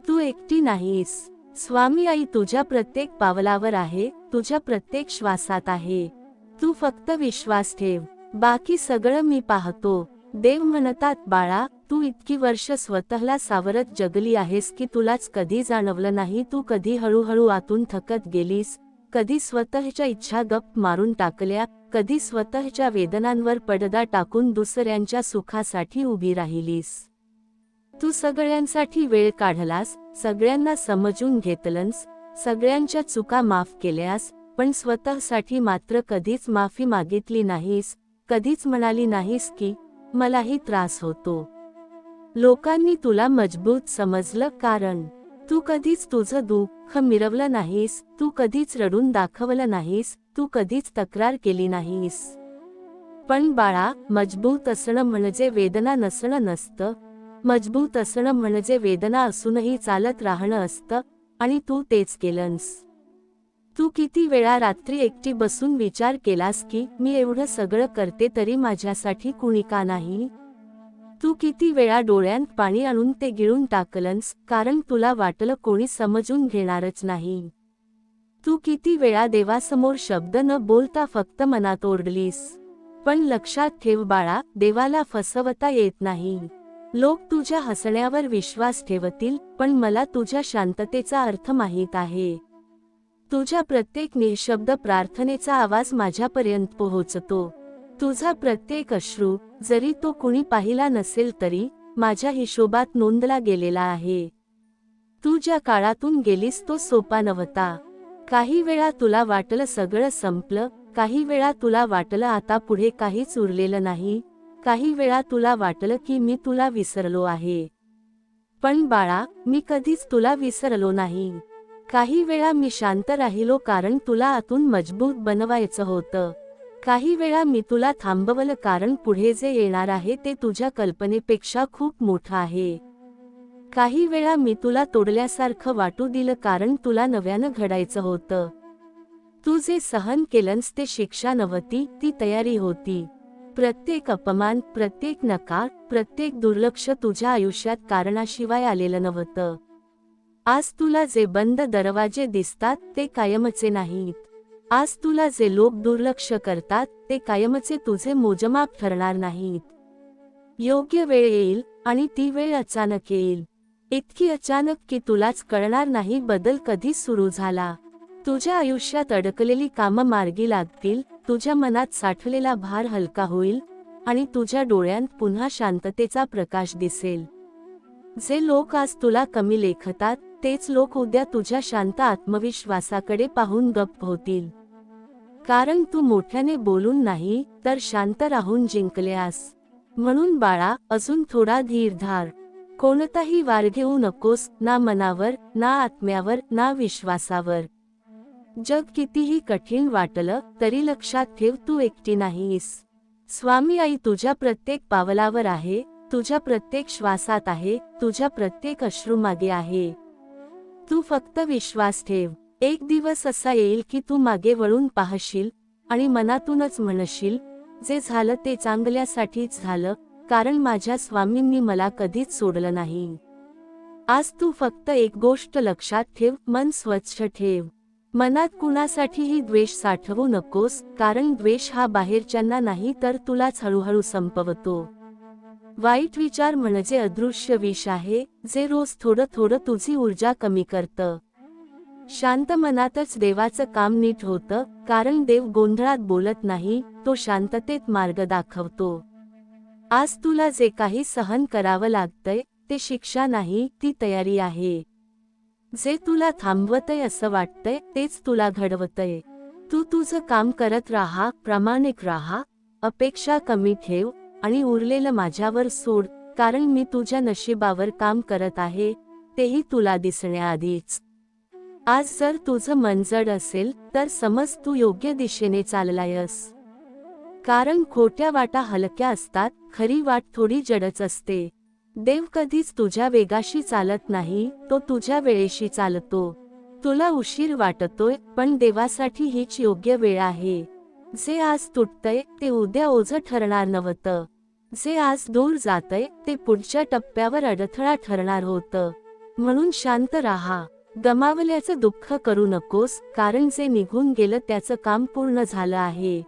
तू एकटी नाहीस. स्वामी आई तुझ्या प्रत्येक पावलावर आहे, तुझ्या प्रत्येक श्वासात आहे. तू फक्त विश्वास ठेव, बाकी सगळं मी पाहतो. देव म्हणतात, बाळा, तू इतकी वर्ष स्वतःला सावरत जगली आहेस की तुलाच कधी जाणवलं नाही तू कधी हळूहळू आतून थकत गेलीस, कधी स्वतःच्या इच्छा गप्प मारून टाकल्या, कधी स्वतःच्या वेदनांवर पडदा टाकून दुसऱ्यांच्या सुखासाठी उभी राहिलीस. तू सगळ्यांसाठी वेळ काढलास, सगळ्यांना समजून घेतलंस, सगळ्यांच्या चुका माफ केल्यास, पण स्वतःसाठी मात्र कधीच माफी मागितली नाहीस. कधीच म्हणाली नाहीस की मलाही त्रास होतो. लोकांनी तुला मजबूत समजलं कारण तू कधीच तुझं दुःख मिरवलं नाहीस, तू कधीच रडून दाखवलं नाहीस, तू कधीच तक्रार केली नाहीस. पण बाळा, मजबूत असणं म्हणजे वेदना नसणं नसतं. मजबूत असणं म्हणजे वेदना असूनही चालत राहणं असतं, आणि तू तेच केलंस. तू किती वेळा रात्री एकटी बसून विचार केलास की मी एवढं सगळं करते तरी माझ्यासाठी कुणी का नाही? तू किती वेळा डोळ्यांत पाणी आणून ते गिळून टाकलंस, कारण तुला वाटलं कोणी समजून घेणारच नाही. तू किती वेळा देवासमोर शब्द न बोलता फक्त मनात ओरडलीस. पण लक्षात ठेव बाळा, देवाला फसवता येत नाही. लोक तुझ्या हसण्यावर विश्वास ठेवतील, पण मला तुझ्या शांततेचा अर्थ माहीत आहे. तुझ्या प्रत्येक निःशब्द प्रार्थनेचा आवाज माझ्यापर्यंत पोहोचतो. तुझा प्रत्येक अश्रू, जरी तो कुणी पाहिला नसेल तरी, माझ्या हिशोबात नोंदला गेलेला आहे. तू ज्या काळातून गेलीस तो सोपा नव्हता. काही वेळा तुला वाटलं सगळं संपलं, काही वेळा तुला वाटलं आता पुढे काहीच उरलेलं नाही, काही वेळा तुला वाटलं की मी तुला विसरलो आहे. पण बाळा, मी कधीच तुला विसरलो नाही. काही वेळा मी शांत राहिलो कारण तुला आतून मजबूत बनवायचं होतं. काही वेळा मी तुला थांबवलं कारण पुढे जे येणार आहे ते तुझ्या कल्पनेपेक्षा खूप मोठं आहे. काही वेळा मी तुला तोडल्यासारखं वाटू दिलं कारण तुला नव्यानं घडायचं होतं. तू जे सहन केलंस ते शिक्षा नव्हती, ती तयारी होती. प्रत्येक अपमान, प्रत्येक नकार, प्रत्येक दुर्लक्ष तुझ्या आयुष्यात कारणाशिवाय आलेलं नव्हतं. आज तुला जे बंद दरवाजे दिसतात ते कायमचे नाहीत. आज तुला जे लोक दुर्लक्ष करतात ते कायमचे तुझे मोजमाप ठरणार नाहीत. योग्य वेळ येईल, आणि ती वेळ अचानक येईल. इतकी अचानक की तुलाच कळणार नाही बदल कधी सुरू झाला. तुझ्या आयुष्यात अडकलेली कामं मार्गी लागतील, तुझ्या मनात साठलेला भार हलका होईल, आणि तुझ्या डोळ्यांत पुन्हा शांततेचा प्रकाश दिसेल. जे लोक आज तुला कमी लेखतात तेच लोक उद्या तुझ्या शांत आत्मविश्वासाकडे पाहून गप्प होतील. कारण तू मोठ्याने बोलून नाही, तर शांत राहून जिंकल्यास. म्हणून बाळा, अजून थोडा धीर धार. कोणताही वार घेऊ नकोस, ना मनावर ना आत्म्यावर ना विश्वासावर. जग कितीही कठीण वाटलं तरी लक्षात ठेव, तू एकटी नाहीस. स्वामी आई तुझ्या प्रत्येक पावलावर आहे, तुझ्या प्रत्येक श्वासात आहे, तुझ्या प्रत्येक अश्रूमागे आहे. तू फक्त विश्वास ठेव. एक दिवस असा येईल की तू मागे वळून पाहशील आणि मनातूनच म्हणशील, जे झालं ते चांगल्यासाठीच झालं, कारण माझ्या स्वामींनी मला कधीच सोडलं नाही. आज तू फक्त एक गोष्ट लक्षात ठेव, मन स्वच्छ ठेव. मनात कुणासाठीही द्वेष साठवू नकोस, कारण द्वेष हा बाहेरच्यांना नाही तर तुलाच हळूहळू संपवतो. वाईट विचार म्हणजे अदृश्य विष आहे, जे रोज थोडं थोडं तुझी ऊर्जा कमी करतं. शांत मनातच देवाचं काम नीट होतं, कारण देव गोंधळात बोलत नाही, तो शांततेत मार्ग दाखवतो. आज तुला जे काही सहन करावं लागतंय, ते शिक्षा नाही, ती तयारी आहे. जे तुला थांबवतंय असं वाटतंय, तेच तुला घडवतंय. तू तुझं काम करत राहा, प्रामाणिक राहा, अपेक्षा कमी ठेव, आणि उरलेलं माझ्यावर सोड, कारण मी तुझ्या नशिबावर काम करत आहे, तेही तुला दिसण्याआधीच. आज जर तुझं मन जड असेल, तर समज तू योग्य दिशेने चाललायस. कारण खोट्या वाटा हलक्या असतात, खरी वाट थोडी जडच असते. देव कधीच तुझ्या वेगाशी चालत नाही, तो तुझ्या वेळेशी चालतो. तुला उशीर वाटतोय, पण देवासाठी हीच योग्य वेळ आहे. जे आज तुटतंय, ते उद्या ओझं ठरणार नव्हतं. जे आज दूर जातंय, ते पुढच्या टप्प्यावर अडथळा ठरणार होतं. म्हणून शांत राहा. गमावल्याचं दुःख करू नकोस, कारण जे निघून गेलं त्याचं काम पूर्ण झालं आहे.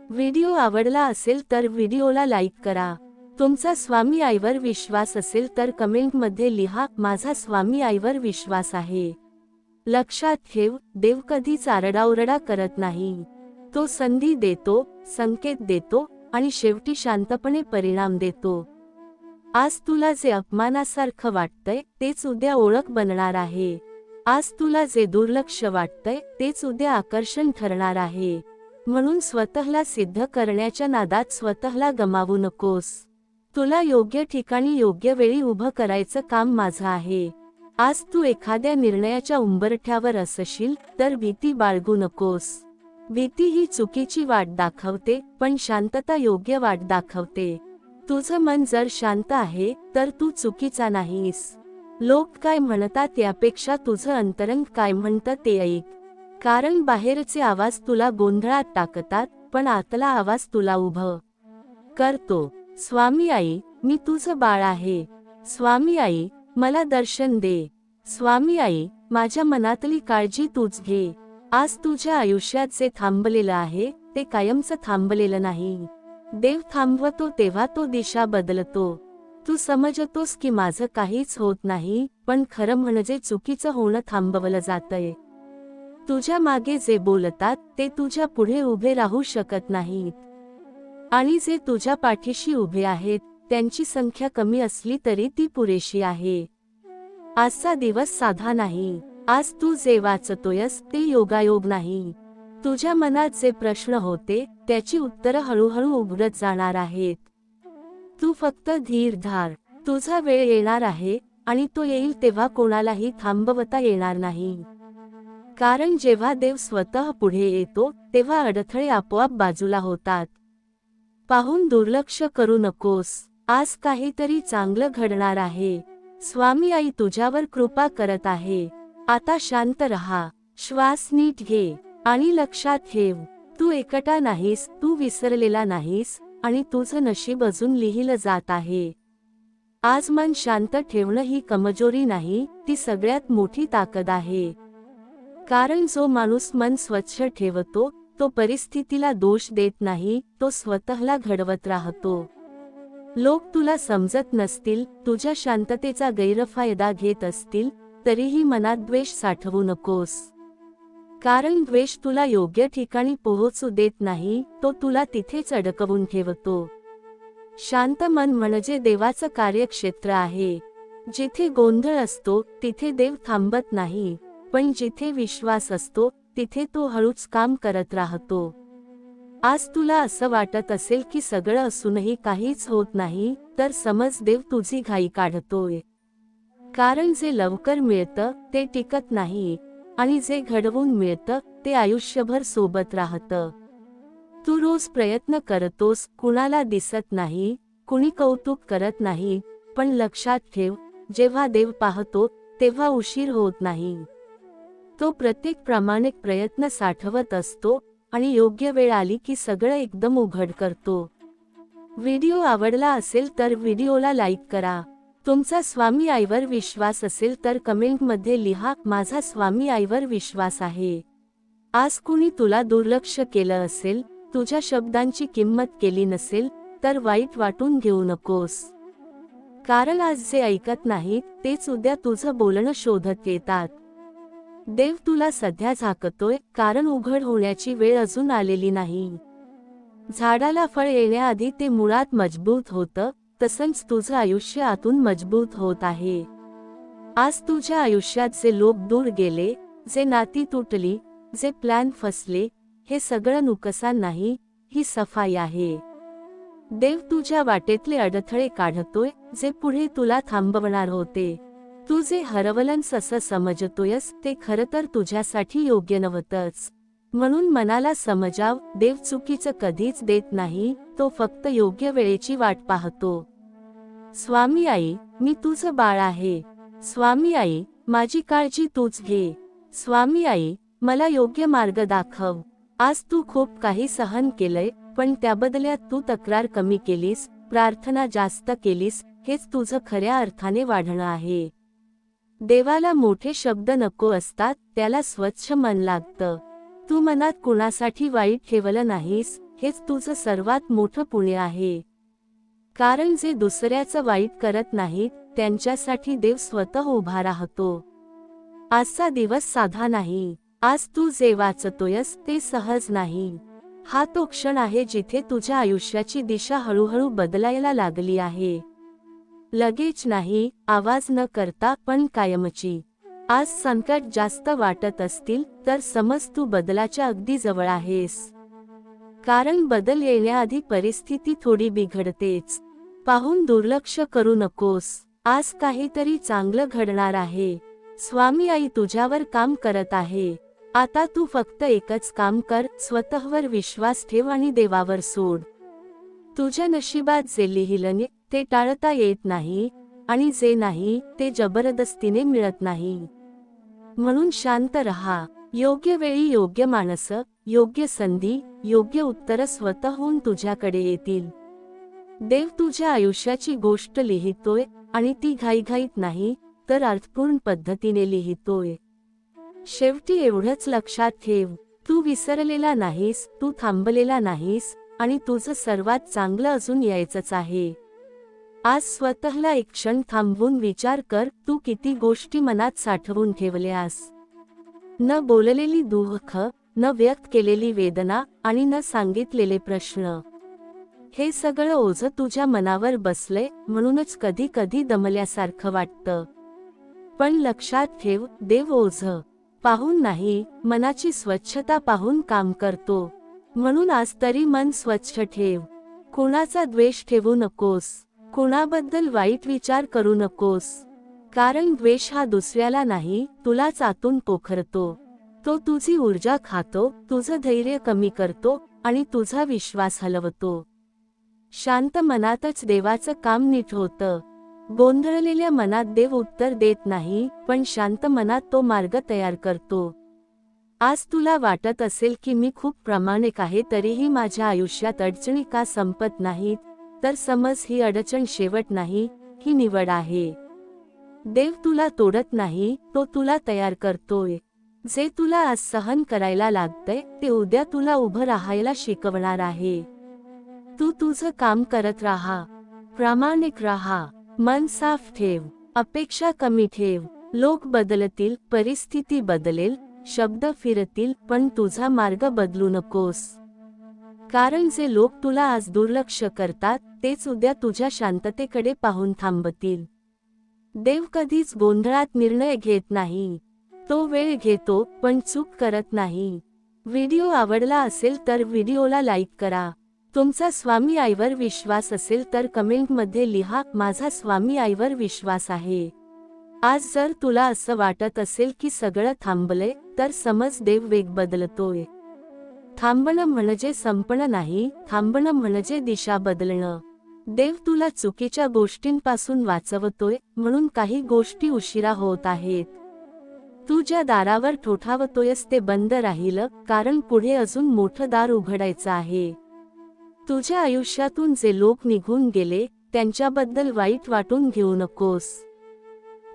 व्हिडिओ आवडला असेल तर व्हिडिओला लाईक करा. तुमचा स्वामी आईवर विश्वास असेल तर कमेंटमध्ये लिहा, माझा स्वामी आईवर विश्वास आहे. लक्षात ठेव, देव कधीच आरडाओरडा करत नाही. तो संधी देतो, संकेत देतो, आणि शेवटी शांतपणे परिणाम देतो. आज तुला जे अपमानासारखं वाटतंय, तेच उद्या ओळख बनणार आहे. आज तुला जे दुर्लक्ष वाटतंय, तेच उद्या आकर्षण ठरणार आहे. म्हणून स्वतःला सिद्ध करण्याच्या नादात स्वतःला गमावू नकोस. तुला योग्य ठिकाणी योग्य वेळी उभं करायचं काम माझं आहे. आज तू एखाद्या निर्णयाच्या उंबरठ्यावर असशील, तर भीती बाळगू नकोस. भीती ही चुकीची वाट दाखवते, पण शांतता योग्य वाट दाखवते. तुझं मन जर शांत आहे, तर तू चुकीचा नाहीस. लोक काय म्हणतात यापेक्षा तुझं अंतरंग काय म्हणतं ते ऐक. कारण बाहेरचे आवाज तुला गोंधळात टाकतात, पण आतला आवाज तुला उभं करतो. स्वामी आई, मी तुझं बाळ आहे. स्वामी आई, मला दर्शन दे. स्वामी आई, माझ्या मनातली काळजी तूच घे. आज तुझ्या आयुष्यात जे थांबलेलं आहे, ते कायमचं थांबलेलं नाही. देव थांबवतो तेव्हा तो दिशा बदलतो. तू समजतोस की माझं काहीच होत नाही, पण खरं म्हणजे चुकीचं होणं थांबवलं जातंय. तुझ्या मागे जे बोलतात, ते तुझ्या पुढे उभे राहू शकत नाहीत. आणि जे तुझ्या पाठीशी उभे आहेत, त्यांची संख्या कमी असली तरी ती पुरेशी आहे. आजचा दिवस साधा नाही. आज तू जे वाचतोयस, ते योगायोग नाही. तुझ्या मनात जे प्रश्न होते, त्याची उत्तरं हळूहळू उघडत जाणार आहेत. तू फक्त धीर धार. तुझा वेळ येणार आहे, आणि तो येईल तेव्हा कोणालाही थांबवता येणार नाही. कारण जेव्हा देव स्वतः पुढे येतो, तेव्हा अडथळे आपोआप बाजूला होतात. पाहून दुर्लक्ष करू नकोस. आज काहीतरी चांगलं घडणार आहे. स्वामी आई तुझ्यावर कृपा करत आहे. आता शांत रहा, श्वास नीट घे, आणि लक्षात ठेव, तू एकटा नाहीस, तू विसरलेला नाहीस, आणि तुझं नशीब अजून लिहिलं जात आहे. आज मन शांत ठेवणं ही कमजोरी नाही, ती सगळ्यात मोठी ताकद आहे. कारण जो माणूस मन स्वच्छ ठेवतो, तो परिस्थितीला दोष देत नाही, तो स्वतःला घडवत राहतो. लोक तुला समजत नसतील, तुझ्या शांततेचा गैरफायदा घेत असतील, तरीही मनात द्वेष साठवू नकोस. कारण द्वेष तुला योग्य ठिकाणी पोहोचू देत नाही, तो तुला तिथेच अडकवून ठेवतो. शांत मन म्हणजे देवाचं कार्यक्षेत्र आहे. जिथे गोंधळ असतो, तिथे देव थांबत नाही, पण जिथे विश्वास असतो, तिथे तो हळूच काम करत राहतो. आज तुला असं वाटत असेल की सगळं असूनही काहीच होत नाही, तर समज देव तुझी घाई काढतोय. कारण जे लवकर मिळतं, ते टिकत नाही, आणि जे घडवून मिळतं, ते आयुष्यभर सोबत राहतं. तू रोज प्रयत्न करतोस, कुणाला दिसत नाही, कुणी कौतुक करत नाही, पण लक्षात ठेव, जेव्हा देव पाहतो, तेव्हा उशीर होत नाही. तो प्रत्येक प्रामाणिक प्रयत्न साठवत असतो, आणि योग्य वेळ आली की सगळं एकदम उघड करतो. व्हिडिओ आवडला असेल तर व्हिडिओला लाईक करा. तुमचा स्वामी आईवर विश्वास असेल तर कमेंटमध्ये लिहा, माझा स्वामी आईवर विश्वास आहे. आज कुणी तुला दुर्लक्ष केलं असेल, तुझ्या शब्दांची किंमत केली नसेल, तर वाईट वाटून घेऊ नकोस. कारण आज जे ऐकत नाहीत तेच उद्या तुझं बोलणं शोधत येतात. देव तुला सध्या झाकतोय, कारण उघड होण्याची वेळ अजून आलेली नाही. झाडाला फळ येण्याआधी ते मुळात मजबूत होतं, तसंच तुझं आयुष्य आतून मजबूत होत आहे. आज तुझ्या आयुष्यात जे लोक दूर गेले, जे नाती तुटली, जे प्लॅन फसले, हे सगळं नुकसान नाही, ही सफाई आहे. देव तुझ्या वाटेतले अडथळे काढतोय, जे पुढे तुला थांबवणार होते. तू जे हरवलंस असं समजतोयस ते खरं तर तुझ्यासाठी योग्य नव्हतंच. म्हणून मनाला समजाव, देव चुकीचं कधीच देत नाही, तो फक्त योग्य वेळेची वाट पाहतो. स्वामी आई, मी तुझं बाळ आहे. स्वामी आई, माझी काळजी तूच घे. स्वामी आई, मला योग्य मार्ग दाखव. आज तू खूप काही सहन केलंय, पण त्या बदल्यात तू तक्रार कमी केलीस, प्रार्थना जास्त केलीस, हेच तुझं खऱ्या अर्थाने वाढणं आहे. देवाला मोठे शब्द नको असतात, त्याला स्वच्छ मन लागतं. तू मनात कुणासाठी वाईट ठेवलं नाहीस, हेच तुझं सर्वात मोठं पुण्य आहे. कारण जे दुसऱ्याचं वाईट करत नाहीत, त्यांच्यासाठी देव स्वतः उभा राहतो. आजचा दिवस साधा नाही. आज तू जे वाचतोयस ते सहज नाही. हा तो क्षण आहे जिथे तुझ्या आयुष्याची दिशा हळूहळू बदलायला लागली आहे. लगेच नाही, आवाज न करता, पण कायमची. आज संकट जास्त वाटत असतील तर समज तू बदलाच्या अगदी जवळ आहेस. कारण बदल येण्याआधी परिस्थिती थोडी बिघडतेच. पाहून दुर्लक्ष करू नकोस. आज काहीतरी चांगलं घडणार आहे. स्वामी आई तुझ्यावर काम करत आहे. आता तू फक्त एकच काम कर, स्वतःवर विश्वास ठेव आणि देवावर सोड. तुझ्या नशिबात जे लिहिलं ते टाळता येत नाही, आणि जे नाही ते जबरदस्तीने मिळत नाही. म्हणून शांत रहा. योग्य वेळी योग्य माणसं, योग्य संधी, योग्य उत्तर स्वतःहून तुझ्याकडे येतील. देव तुझ्या आयुष्याची गोष्ट लिहितोय, आणि ती घाईघाईत नाही, तर अर्थपूर्ण पद्धतीने लिहितोय. शेवटी एवढंच लक्षात ठेव, तू विसरलेला नाहीस, तू थांबलेला नाहीस, आणि तुझं सर्वात चांगलं अजून यायचंच आहे. आज स्वतःला एक क्षण थांबवून विचार कर, तू किती गोष्टी मनात साठवून ठेवल्यास. न बोललेली दुःख, न व्यक्त केलेली वेदना, आणि न सांगितलेले प्रश्न. हे सगळं ओझं तुझ्या मनावर बसले, म्हणूनच कधी कधी दमल्यासारखं वाटतं. पण लक्षात ठेव, देव ओझं पाहून नाही, मनाची स्वच्छता पाहून काम करतो. म्हणून आज तरी मन स्वच्छ ठेव. कुणाचा द्वेष ठेवू नकोस. कुणाबद्दल वाईट विचार करू नकोस. कारण द्वेष हा दुसऱ्याला नाही, तुलाच आतून पोखरतो. तो तुझी ऊर्जा खातो, तुझं धैर्य कमी करतो, आणि तुझा विश्वास हलवतो. शांत मनातच देवाचं काम नीट होतं. गोंधळलेल्या मनात देव उत्तर देत नाही, पण शांत मनात तो मार्ग तयार करतो. आज तुला वाटत असेल की मी खूप प्रामाणिक आहे तरीही माझ्या आयुष्यात अडचणी का संपत नाहीत, तर समज ही अडचण शेवट नाही, ही निवड आहे. देव तुला तोडत नाही, तो तुला तयार करतोय. जे तुला आज सहन करायला लागतंय ते उद्या तुला उभं राहायला शिकवणार आहे. तू तुझं काम करत राहा. प्रामाणिक राहा. मन साफ ठेव. अपेक्षा कमी ठेव. लोक बदलतील, परिस्थिती बदलेल, शब्द फिरतील, पण तुझा मार्ग बदलू नकोस. कारण जे लोक तुला आज दुर्लक्ष करतात तेच उद्या तुझ्या शांततेकडे पाहून थांबतील. देव कधीच गोंधळात निर्णय घेत नाही. तो वेळ घेतो, पण चूक करत नाही. व्हिडिओ आवडला असेल तर व्हिडिओला लाईक करा. तुमचा स्वामी आईवर विश्वास असेल तर कमेंटमध्ये लिहा, माझा स्वामी आईवर विश्वास आहे. आज जर तुला असं वाटत असेल की सगळं थांबलंय, तर समज देव वेग बदलतोय. थांबणं म्हणजे संपणं नाही, थांबणं म्हणजे दिशा बदलणं. देव तुला चुकीच्या गोष्टींपासून वाचवतोय, म्हणून काही गोष्टी उशिरा होत आहेत. तू ज्या दारावर ठोठावतोयस ते बंद राहिलं, कारण पुढे अजून मोठं दार उघडायचं आहे. तुझ्या आयुष्यातून जे लोक निघून गेले त्यांच्याबद्दल वाईट वाटून घेऊ नकोस.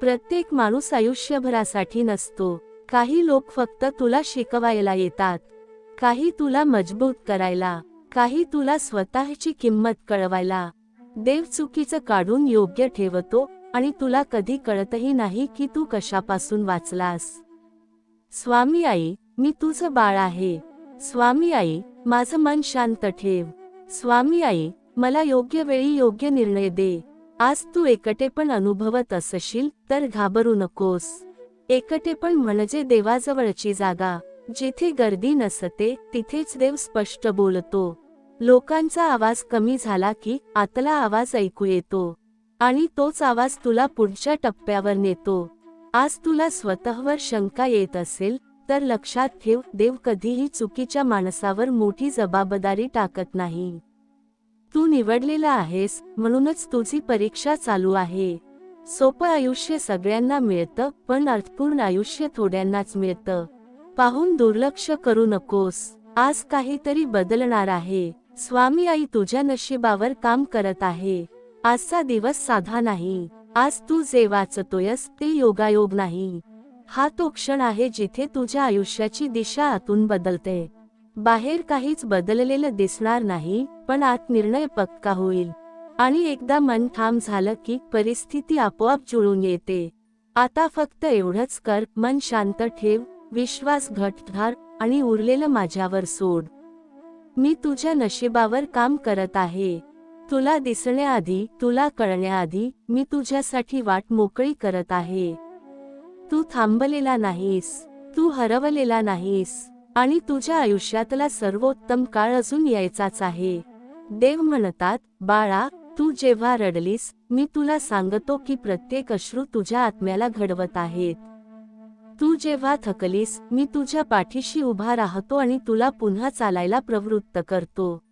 प्रत्येक माणूस आयुष्यभरासाठी नसतो. काही लोक फक्त तुला शिकवायला येतात, काही तुला मजबूत करायला, काही तुला स्वतःची किंमत कळवायला. देव चुकीचं काढून योग्य ठेवतो आणि तुला कधी कळतही नाही की तू कशापासून वाचलास. स्वामी आई, मी तुझं बाळ आहे. स्वामी आई, माझं मन शांत ठेव. स्वामी आई, मला योग्य वेळी योग्य निर्णय दे. आज तू एकटेपण अनुभवत असशील तर घाबरू नकोस. एकटेपण म्हणजे देवाजवळची जागा. जिथे गर्दी नसते तिथेच देव स्पष्ट बोलतो. लोकांचा आवाज कमी झाला की आतला आवाज ऐकू येतो आणि तोच आवाज तुला पुढच्या टप्प्यावर नेतो. आज तुला स्वतःवर शंका येत असेल तर लक्षात ठेव, देव कधीही चुकीच्या माणसावर मोठी जबाबदारी टाकत नाही. तू निवडलेला आहेस, म्हणूनच तुझी परीक्षा चालू आहे. सोपं आयुष्य सगळ्यांना मिळतं, पण अर्थपूर्ण आयुष्य थोड्यांनाच मिळतं. पाहून दुर्लक्ष करू नकोस. आज काहीतरी बदलणार आहे. स्वामी आई तुझ्या नशिबावर काम करत आहे. आजचा दिवस साधा नाही. आज तू जे वाचतोयस ते योगायोग नाही. हा तो क्षण आहे जिथे तुझ्या आयुष्याची दिशा आतून बदलते. बाहेर काहीच बदललेलं दिसणार नाही, पण आत निर्णय पक्का होईल. आणि एकदा मन ठाम झालं की परिस्थिती आपोआप जुळून येते. आता फक्त एवढंच कर, मन शांत ठेव, विश्वास घट्ट धर आणि उरलेलं माझ्यावर सोड. मी तुझ्या नशिबावर काम करत आहे. तुला दिसण्याआधी, तुला कळण्याआधी मी तुझ्यासाठी वाट मोकळी करत आहे. तू थांबलेला नाहीस, तू हरवलेला नाहीस आणि तुझ्या आयुष्यातला सर्वोत्तम काळ अजून यायचाच आहे. देव म्हणतात, बाळा, तू जेव्हा रडलीस, मी तुला सांगतो की प्रत्येक अश्रू तुझ्या आत्म्याला घडवत आहेत. तू जेव्हा थकलीस, मी तुझ्या पाठीशी उभा राहतो आणि तुला पुन्हा चालायला प्रवृत्त करतो.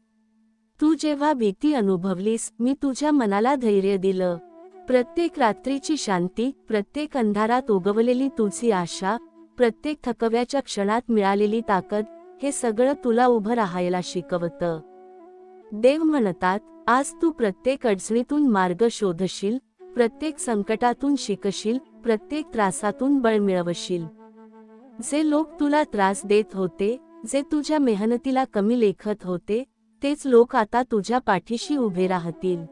तू जेव्हा भीती अनुभवलीस, मी तुझ्या मनाला धैर्य दिलं. प्रत्येक रात्रीची शांती, प्रत्येक अंधारात उगवलेली तुझी आशा, प्रत्येक थकव्याच्या क्षणात मिळालेली ताकद, हे सगळं तुला उभं राहायला शिकवतं. देव म्हणतात, आज तू प्रत्येक अडचणीतून मार्ग शोधशील, प्रत्येक संकटातून शिकशील, प्रत्येक त्रासातून बळ मिळवशील. जे लोक तुला त्रास देत होते, जे तुझ्या मेहनतीला कमी लेखत होते, तेच लोक आता तुझ्या पाठीशी उभे राहतील.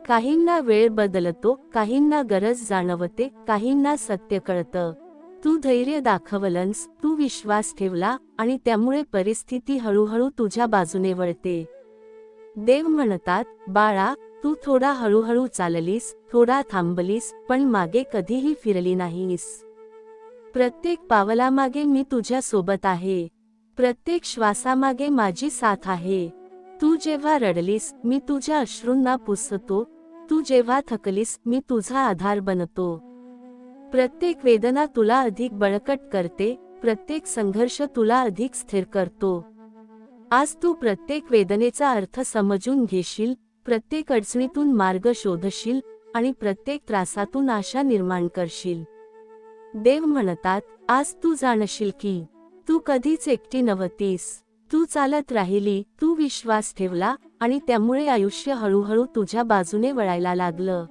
काहींना वेळ बदलतो, काहींना गरज जाणवते, काहींना सत्य कळतं. तू धैर्य दाखवलंस, तू विश्वास ठेवला आणि त्यामुळे परिस्थिती हळूहळू तुझ्या बाजूने वळते. देव म्हणतात, बाळा, तू थोडा हळूहळू चाललीस, थोडा थांबलीस, पण मागे कधीही फिरली नाहीस. प्रत्येक पावलामागे मी तुझ्या सोबत आहे. प्रत्येक श्वासामागे माझी साथ आहे. तू जेव्हा रडलीस, मी तुझ्या अश्रूंना पुसतो. तू जेव्हा थकलीस, मी तुझा आधार बनतो. प्रत्येक वेदना तुला अधिक बळकट करते, प्रत्येक संघर्ष तुला अधिक स्थिर करतो. आज तू प्रत्येक वेदनेचा अर्थ समजून घेशील, प्रत्येक अडचणीतून मार्ग शोधशील आणि प्रत्येक त्रासातून आशा निर्माण करशील. देव म्हणतात, आज तू जाणशील की तू कधीच एकटी नव्हतीस. तू चालत राहिली, तू विश्वास ठेवला आणि त्यामुळे आयुष्य हळूहळू तुझ्या बाजूने वळायला लागलं.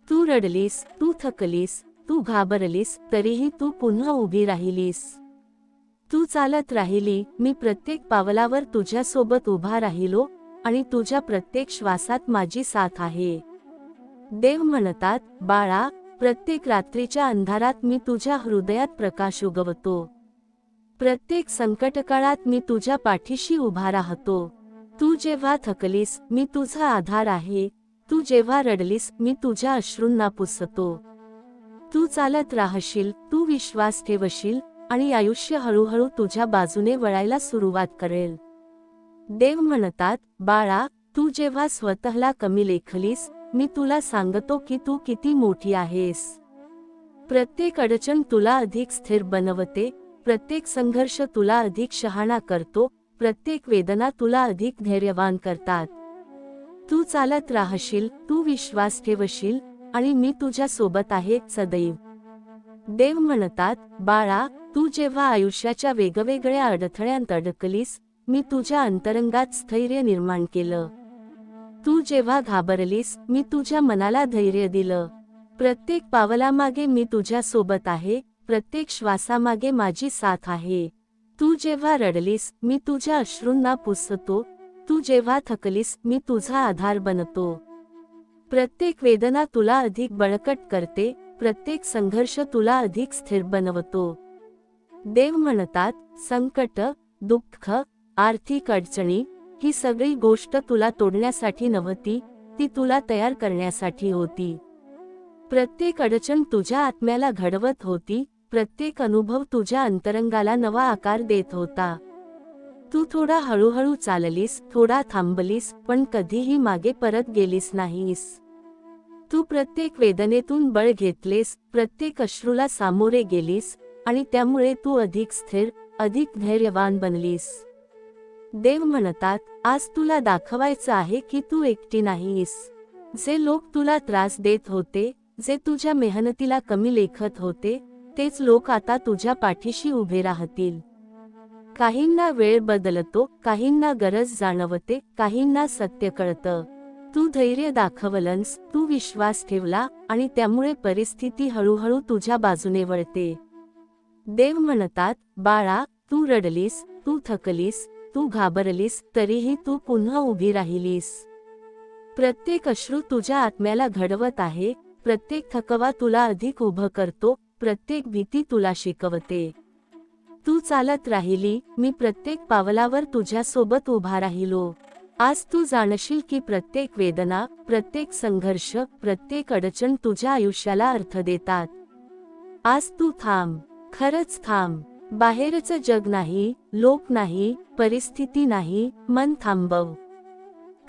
तू रडलीस, तू थकलीस, तू घाबरलीस, तरीही तू पुन्हा उभी राहिलीस. तू चालत राहिली, मी प्रत्येक पावलावर तुझ्यासोबत उभा राहिलो आणि तुझ्या प्रत्येक श्वासात माझी साथ आहे. देव म्हणतात, बाळा, प्रत्येक रात्रीच्या अंधारात मी तुझ्या हृदयात प्रकाश उगवतो. प्रत्येक संकटकाळात मी तुझ्या पाठीशी उभा राहतो. तू जेव्हा थकलीस, मी तुझा आधार आहे. तू जेव्हा रडलीस, मी तुझ्या अश्रूंना पुसतो. तू चालत राहशील, तू विश्वास ठेवशील आणि आयुष्य हळूहळू तुझ्या बाजूने वळायला सुरुवात करेल. देव म्हणतात, बाळा, तू जेव्हा स्वतःला कमी लेखलीस, मी तुला सांगतो की तू किती मोठी आहेस. प्रत्येक अडचण तुला अधिक स्थिर बनवते, प्रत्येक संघर्ष तुला अधिक शहाणा करतो, प्रत्येक वेदना तुला अधिक धैर्यवान करतात. तू चालत राहशील, तू विश्वास ठेवशील आणि मी तुझ्या सोबत आहे सदैव. देव म्हणतात, बाळा, तू जेव्हा आयुष्याच्या वेगवेगळ्या अडथळ्यांत अडकलीस, मी तुझ्या अंतरंगात स्थैर्य निर्माण केलं. तू जेव्हा घाबरलीस, मी तुझ्या मनाला धैर्य दिलं. प्रत्येक पावलामागे मी तुझ्या सोबत आहे, प्रत्येक श्वासामागे माझी साथ आहे. तू जेव्हा रडलीस, मी तुझ्या अश्रूंना पुसतो. तू जेव्हा थकलीस, मी तुझा आधार बनतो. प्रत्येक वेदना तुला अधिक बळकट करते, प्रत्येक संघर्ष तुला अधिक स्थिर बनवतो. देव म्हणतात, संकट, दुःख, आर्थिक अडचणी, ही सगळी गोष्ट तुला तोडण्यासाठी नव्हती, ती तुला तयार करण्यासाठी होती. प्रत्येक अडचण तुझ्या आत्म्याला घडवत होती, प्रत्येक अनुभव तुझ्या अंतरंगाला नवा आकार देत होता. तू थोडा हळूहळू चाललीस, थोडा थांबलीस, पण कधीही मागे परत गेलीस नाहीस. तू प्रत्येक वेदनेतून बळ घेतलेस, प्रत्येक अश्रूला सामोरे गेलीस, आणि त्यामुळे तू अधिक स्थिर, अधिक धैर्यवान बनलीस. देव म्हणतात, आज तुला दाखवायचं आहे की तू एकटी नाहीस. जे लोक तुला त्रास देत होते, जे तुझ्या मेहनतीला कमी लेखत होते, तेच लोक आता तुझ्या पाठीशी उभे राहतील. काहींना वेळ बदलतो, काहींना गरज जाणवते, काहींना सत्य कळतं. तू धैर्य दाखवलंस, तू विश्वास ठेवला, आणि त्यामुळे परिस्थिती हळूहळू तुझ्या बाजूने वळते. देव म्हणतात, बाळा, तू रडलीस, तू थकलीस, तू घाबरलीस, तरीही तू पुन्हा उभी राहिलीस. प्रत्येक अश्रू तुझ्या आत्म्याला घडवत आहे, प्रत्येक थकवा तुला अधिक उभं करतो, प्रत्येक भीती तुला शिकवते. तू चालत राहिली, मी प्रत्येक पावलावर तुझ्यासोबत उभा राहिलो. आज तू जाणशील की प्रत्येक वेदना, प्रत्येक संघर्ष, प्रत्येक अडचण तुझ्या आयुष्याला अर्थ देतात. आज तू थांब, खरंच थांब. बाहेरचं जग नाही, लोक नाही, परिस्थिती नाही, मन थांबव.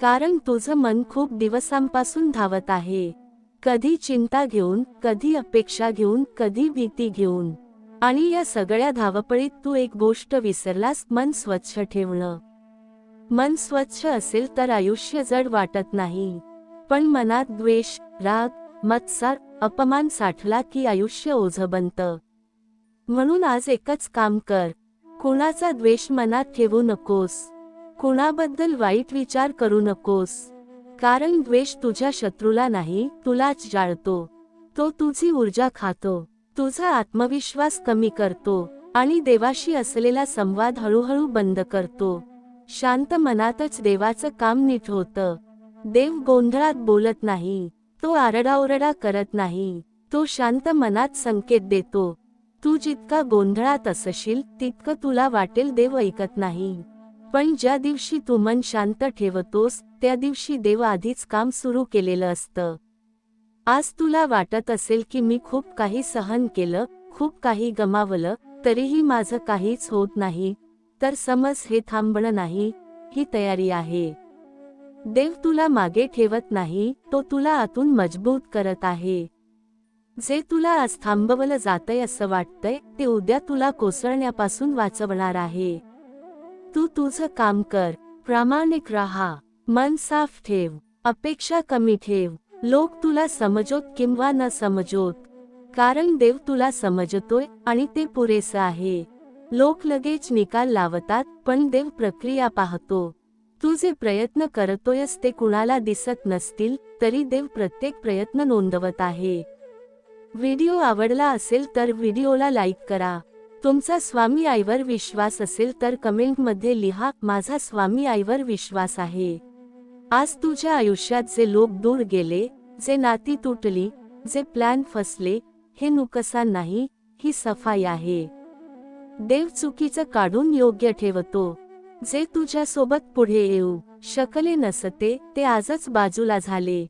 कारण तुझं मन खूप दिवसांपासून धावत आहे. कधी चिंता घेऊन, कधी अपेक्षा घेऊन, कधी भीती घेऊन. आणि या सगळ्या धावपळीत तू एक गोष्ट विसरलास, मन स्वच्छ ठेवणं. मन स्वच्छ असेल तर आयुष्य जड वाटत नाही. पण मनात द्वेष, राग, मत्सर, अपमान साठला की आयुष्य ओझं बनतं. म्हणून आज एकच काम कर, कुणाचा द्वेष मनात ठेवू नकोस. कुणाबद्दल वाईट विचार करू नकोस. कारण द्वेष तुझ्या शत्रूला नाही, तुलाच जाळतो. तो तुझी ऊर्जा खातो, तुझा आत्मविश्वास कमी करतो, आणि देवाशी असलेला संवाद हळूहळू बंद करतो. शांत मनातच देवाचं काम नीट होतं. देव गोंधळात बोलत नाही, तो आरडाओरडा करत नाही, तो शांत मनात संकेत देतो. तू जितका गोंधळात असशील, तितकं तुला वाटेल देव ऐकत नाही. पण ज्या दिवशी तू मन शांत ठेवतोस, त्या दिवशी देव आधीच काम सुरू केलेलं असतं. आज तुला वाटत असेल की मी खूप काही सहन केलं, खूप काही गमावलं, तरीही माझं काहीच होत नाही, तर समज हे थांबणं नाही, ही तयारी आहे. देव तुला मागे ठेवत नाही, तो तुला आतून मजबूत करत आहे. जे तुला आज थांबवलं जातंय असं वाटतंय, ते उद्या तुला कोसळण्यापासून वाचवणार आहे. तू तुझं काम कर, प्रामाणिक राहा, मन साफ ठेव, अपेक्षा कमी ठेव. लोक तुला समजोत किंवा न समजोत, कारण देव तुला समजतोय, आणि ते पुरेसं आहे. लोक लगेच निकाल लावतात, पण देव प्रक्रिया पाहतो. तू जे प्रयत्न करतोयस ते कुणाला दिसत नसतील, तरी देव प्रत्येक प्रयत्न नोंदवत आहे. व्हिडिओ आवडला असेल तर व्हिडिओला लाईक करा. तुमचा स्वामी आईवर विश्वास असेल तर कमेंटमध्ये लिहा, माझा स्वामी आईवर विश्वास आहे. आज तुझ्या आयुष्यात जे लोक दूर गेले, जे नाती तुटली, जे प्लॅन फसले, हे नुकसान नाही, ही सफाई आहे. देव चुकीचं काढून योग्य ठेवतो. जे तुझ्यासोबत पुढे येऊ शकले नसते, ते आजच बाजूला झाले.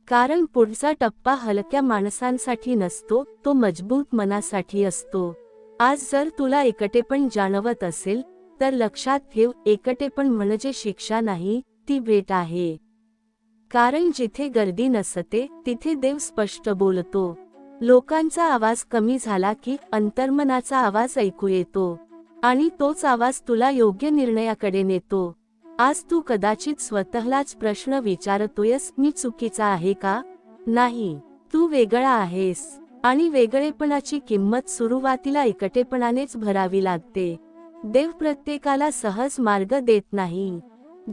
कारण पुढचा टप्पा हलक्या माणसांसाठी नसतो, तो मजबूत मनासाठी असतो. आज जर तुला एकटेपण जाणवत असेल, तर लक्षात ठेव, एकटेपण म्हणजे शिक्षा नाही, ती भेट आहे. कारण जिथे गर्दी नसते, तिथे देव स्पष्ट बोलतो. लोकांचा आवाज कमी झाला की अंतर्मनाचा आवाज ऐकू येतो, आणि तोच आवाज तुला योग्य निर्णयाकडे नेतो. आज तू कदाचित स्वतःलाच प्रश्न विचारतोयस, मी चुकीचा आहे का? नाही, तू वेगळा आहेस. आणि वेगळेपणाची किंमत सुरुवातीला एकटेपणानेच भरावी लागते. देव प्रत्येकाला सहज मार्ग देत नाही.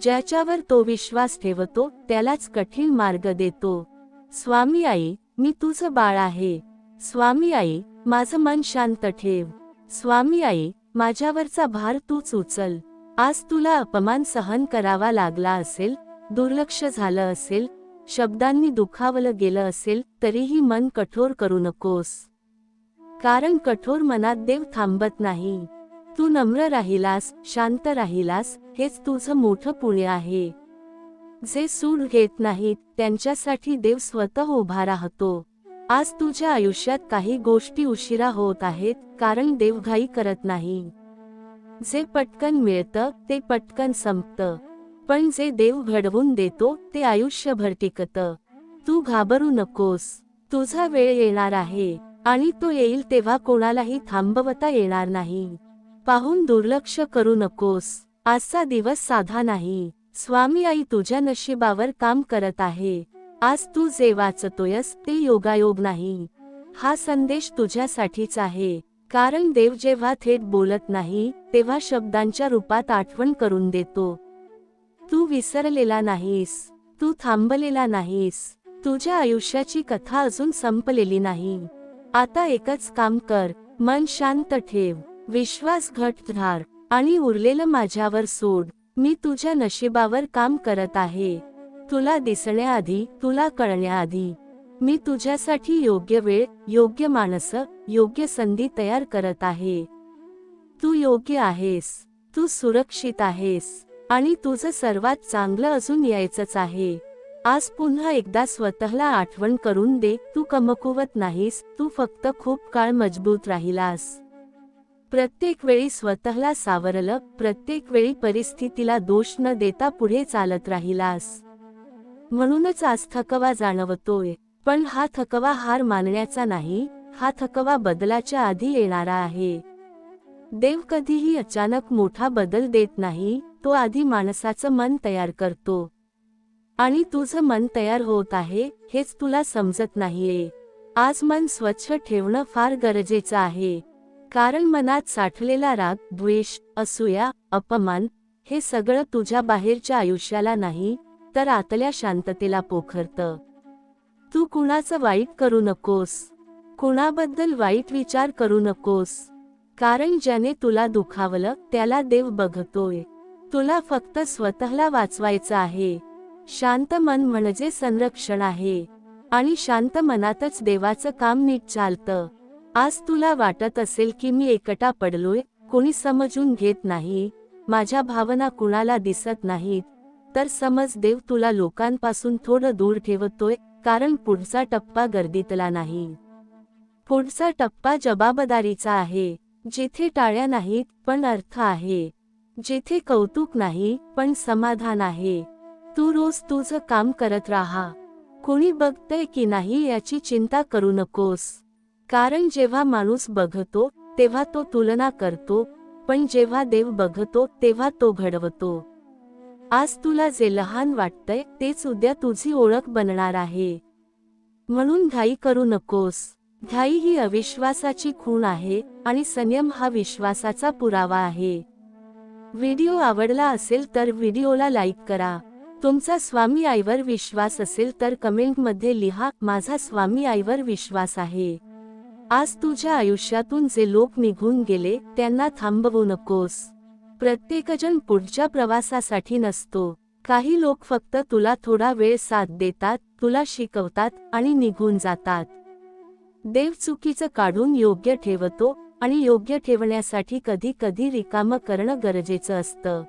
ज्याच्यावर तो विश्वास ठेवतो त्यालाच कठीण मार्ग देतो. स्वामी आई, मी तुझं बाळ आहे. स्वामी आई, माझं मन शांत ठेव. स्वामी आई, माझ्यावरचा भार तूच उचल. आज तुला अपमान सहन करावा लागला असेल, दुर्लक्ष झालं असेल, शब्दांनी दुखावलं गेलं असेल, तरीही मन कठोर करू नकोस. कारण कठोर मनात देव थांबत नाही. तू नम्र राहिलास, शांत राहिलास, हेच तुझं मोठं पुण्य आहे. जे सूड घेत नाहीत त्यांच्यासाठी देव स्वतः उभा राहतो. आज तुझ्या आयुष्यात काही गोष्टी उशिरा होत आहेत, कारण देव घाई करत नाही. जे पटकन मिळतं ते पटकन संपतं, पण जे देव घडवून देतो ते आयुष्यभर टिकतं. तू घाबरू नकोस. तुझा वेळ येणार आहे आणि तो येईल तेव्हा कोणालाही थांबवता येणार नाही. पाहून दुर्लक्ष करू नकोस. आजचा दिवस साधा नाही. स्वामी आई तुझ्या नशिबावर काम करत आहे. आज तू जे वाचतोयस ते योगायोग नाही. हा संदेश तुझ्यासाठीच आहे. कारण देव जेव्हा थेट बोलत नाही तेव्हा शब्दांच्या रूपात आठवण करून देतो. तू विसरलेला नाहीस. तू थांबलेला नाहीस. तुझ्या आयुष्याची कथा अजून संपलेली नाही. आता एकच काम कर. मन शांत ठेव, विश्वास घट्ट धर आणि उरलेलं माझ्यावर सोड. मी तुझ्या नशिबावर काम करत आहे. तुला दिसण्याआधी, तुला कळण्याआधी मी तुझ्यासाठी योग्य वेळ, योग्य माणसं, योग्य संधी तयार करत आहे. तू योग्य आहेस. तू सुरक्षित आहेस आणि तुझं सर्वात चांगलं अजून यायचंच आहे. आज पुन्हा एकदा स्वतःला आठवण करून दे, तू कमकुवत नाहीस. तू फक्त खूप काळ मजबूत राहिलास. प्रत्येक वेळी स्वतःला सावरलं, प्रत्येक वेळी परिस्थितीला दोष न देता पुढे चालत राहिलास. म्हणूनच आज थकवा जाणवतोय. पण हा थकवा हार मानण्याचा नाही, हा थकवा बदलाच्या आधी येणारा आहे. देव कधीही अचानक मोठा बदल देत नाही, तो आधी माणसाचं मन तयार करतो. आणि तुझं मन तयार होत आहे हेच तुला समजत नाहीये. आज मन स्वच्छ ठेवणं फार गरजेचं आहे. कारण मनात साठलेला राग, द्वेष, असूया, अपमान हे सगळं तुझ्या बाहेरच्या आयुष्याला नाही तर आतल्या शांततेला पोखरतं. तू कुणाचं वाईट करू नकोस. कुणाबद्दल वाईट विचार करू नकोस. कारण ज्याने तुला दुखावलं त्याला देव बघतोय. तुला फक्त स्वतःला वाचवायचं आहे. शांत मन म्हणजे संरक्षण आहे. आणि शांत मनातच देवाचं काम नीट चालतं. आज तुला वाटत असेल की मी एकटा पडलोय, कोणी समजून घेत नाही, माझ्या भावना कुणाला दिसत नाहीत, तर समज देव तुला लोकांपासून थोडं दूर ठेवतोय. कारण पुढचा टप्पा गर्दीतला नाही. पुढचा टप्पा जबाबदारीचा आहे. जिथे टाळ्या नाहीत पण अर्थ आहे. जिथे कौतुक नाही पण समाधान आहे. तू रोज तुझं काम करत राहा. कोणी बघतंय की नाही याची चिंता करू नकोस. कारण जेव्हा माणूस बघतो तेव्हा तो तुलना करतो, पण जेव्हा देव बघतो तेव्हा तो घडवतो. आज तुला जे लहान वाटतंय तेच उद्या तुझी ओळख बनणार आहे. म्हणून घाई करू नकोस. घाई ही अविश्वासाची खूण आहे आणि संयम हा विश्वासाचा पुरावा आहे. व्हिडिओ आवडला असेल तर व्हिडिओला लाईक करा. तुमचा स्वामी आईवर विश्वास असेल तर कमेंटमध्ये लिहा, माझा स्वामी आईवर विश्वास आहे. आज तुझ्या आयुष्यातून जे लोक निघून गेले त्यांना थांबवू नकोस. प्रत्येकजण पुढच्या प्रवासासाठी नसतो. काही लोक फक्त तुला थोडा वेळ साथ देतात, तुला शिकवतात आणि निघून जातात. देव चुकीचं काढून योग्य ठेवतो आणि योग्य ठेवण्यासाठी कधी कधी रिकामं करणं गरजेचं असतं.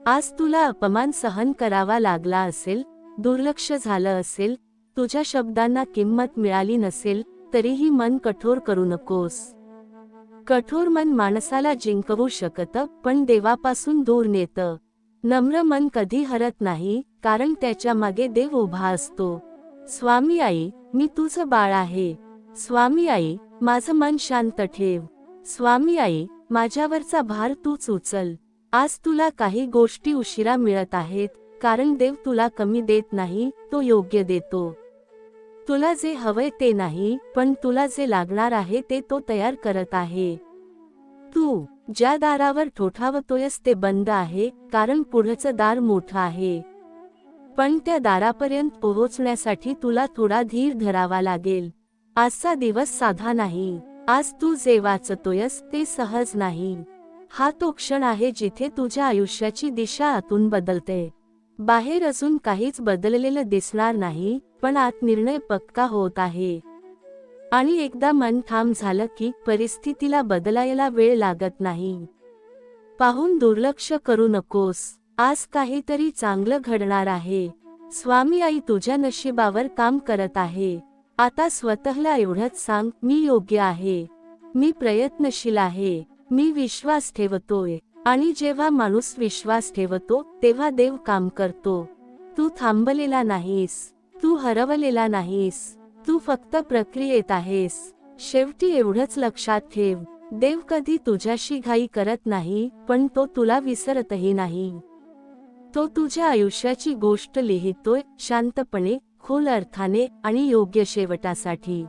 आज तुला अपमान सहन करावा लागला असेल, दुर्लक्ष झालं असेल, तुझ्या शब्दांना किंमत मिळाली नसेल, तरीही मन कठोर करू नकोस. कठोर मन माणसाला जिंकवू शकतं पण देवापासून दूर नेतं. नम्र मन कधी हरत नाही, कारण त्याच्या मागे देव उभा असतो. स्वामी आई, मी तुझं बाळ आहे. स्वामी आई, माझं मन शांत ठेव. स्वामी आई, माझ्यावरचा भार तूच उचल. आज तुला काही गोष्टी उशिरा मिळत आहेत, कारण देव तुला कमी देत नाही, तो योग्य देतो. तुला जे हवंय ते नाही, पण तुला जे लागणार आहे ते तो तयार करत आहे. तू ज्या दारावर ठोठावतोयस ते बंद आहे, कारण पुढचं दार मोठं आहे. पण त्या दारापर्यंत पोहोचण्यासाठी तुला थोडा धीर धरावा लागेल. आजचा दिवस साधा नाही. आज तू जे वाचतोयस ते सहज नाही. हा तो क्षण आहे जिथे तुझ्या आयुष्याची दिशा आतून बदलते. बाहेर अजून काहीच बदललेलं दिसणार नाही, पण आत निर्णय पक्का होत आहे. आणि एकदा मन ठाम झालं की परिस्थितीला बदलायला वेळ लागत नाही. पाहून दुर्लक्ष करू नकोस. आज काहीतरी चांगलं घडणार आहे. स्वामी आई तुझ्या नशिबावर काम करत आहे. आता स्वतःला एवढंच सांग, मी योग्य आहे. मी प्रयत्नशील आहे. मी विश्वास ठेवतोय. आणि जेव्हा माणूस विश्वास ठेवतो, तेव्हा देव काम करतो. तू थांबलेला नाहीस. तू हरवलेला नाहीस. तू फक्त प्रक्रियेत आहेस. शेवटी एवढंच लक्षात ठेव, देव कधी तुझ्याशी घाई करत नाही, पण तो तुला विसरतही नाही. तो तुझ्या आयुष्याची गोष्ट लिहितोय, शांतपणे, खोल अर्थाने आणि योग्य शेवटासाठी.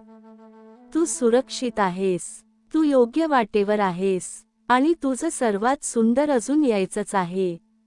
तू सुरक्षित आहेस. तू योग्य वाटेवर आहेस. आणि तुझं सर्वात सुंदर अजून यायचंच आहे.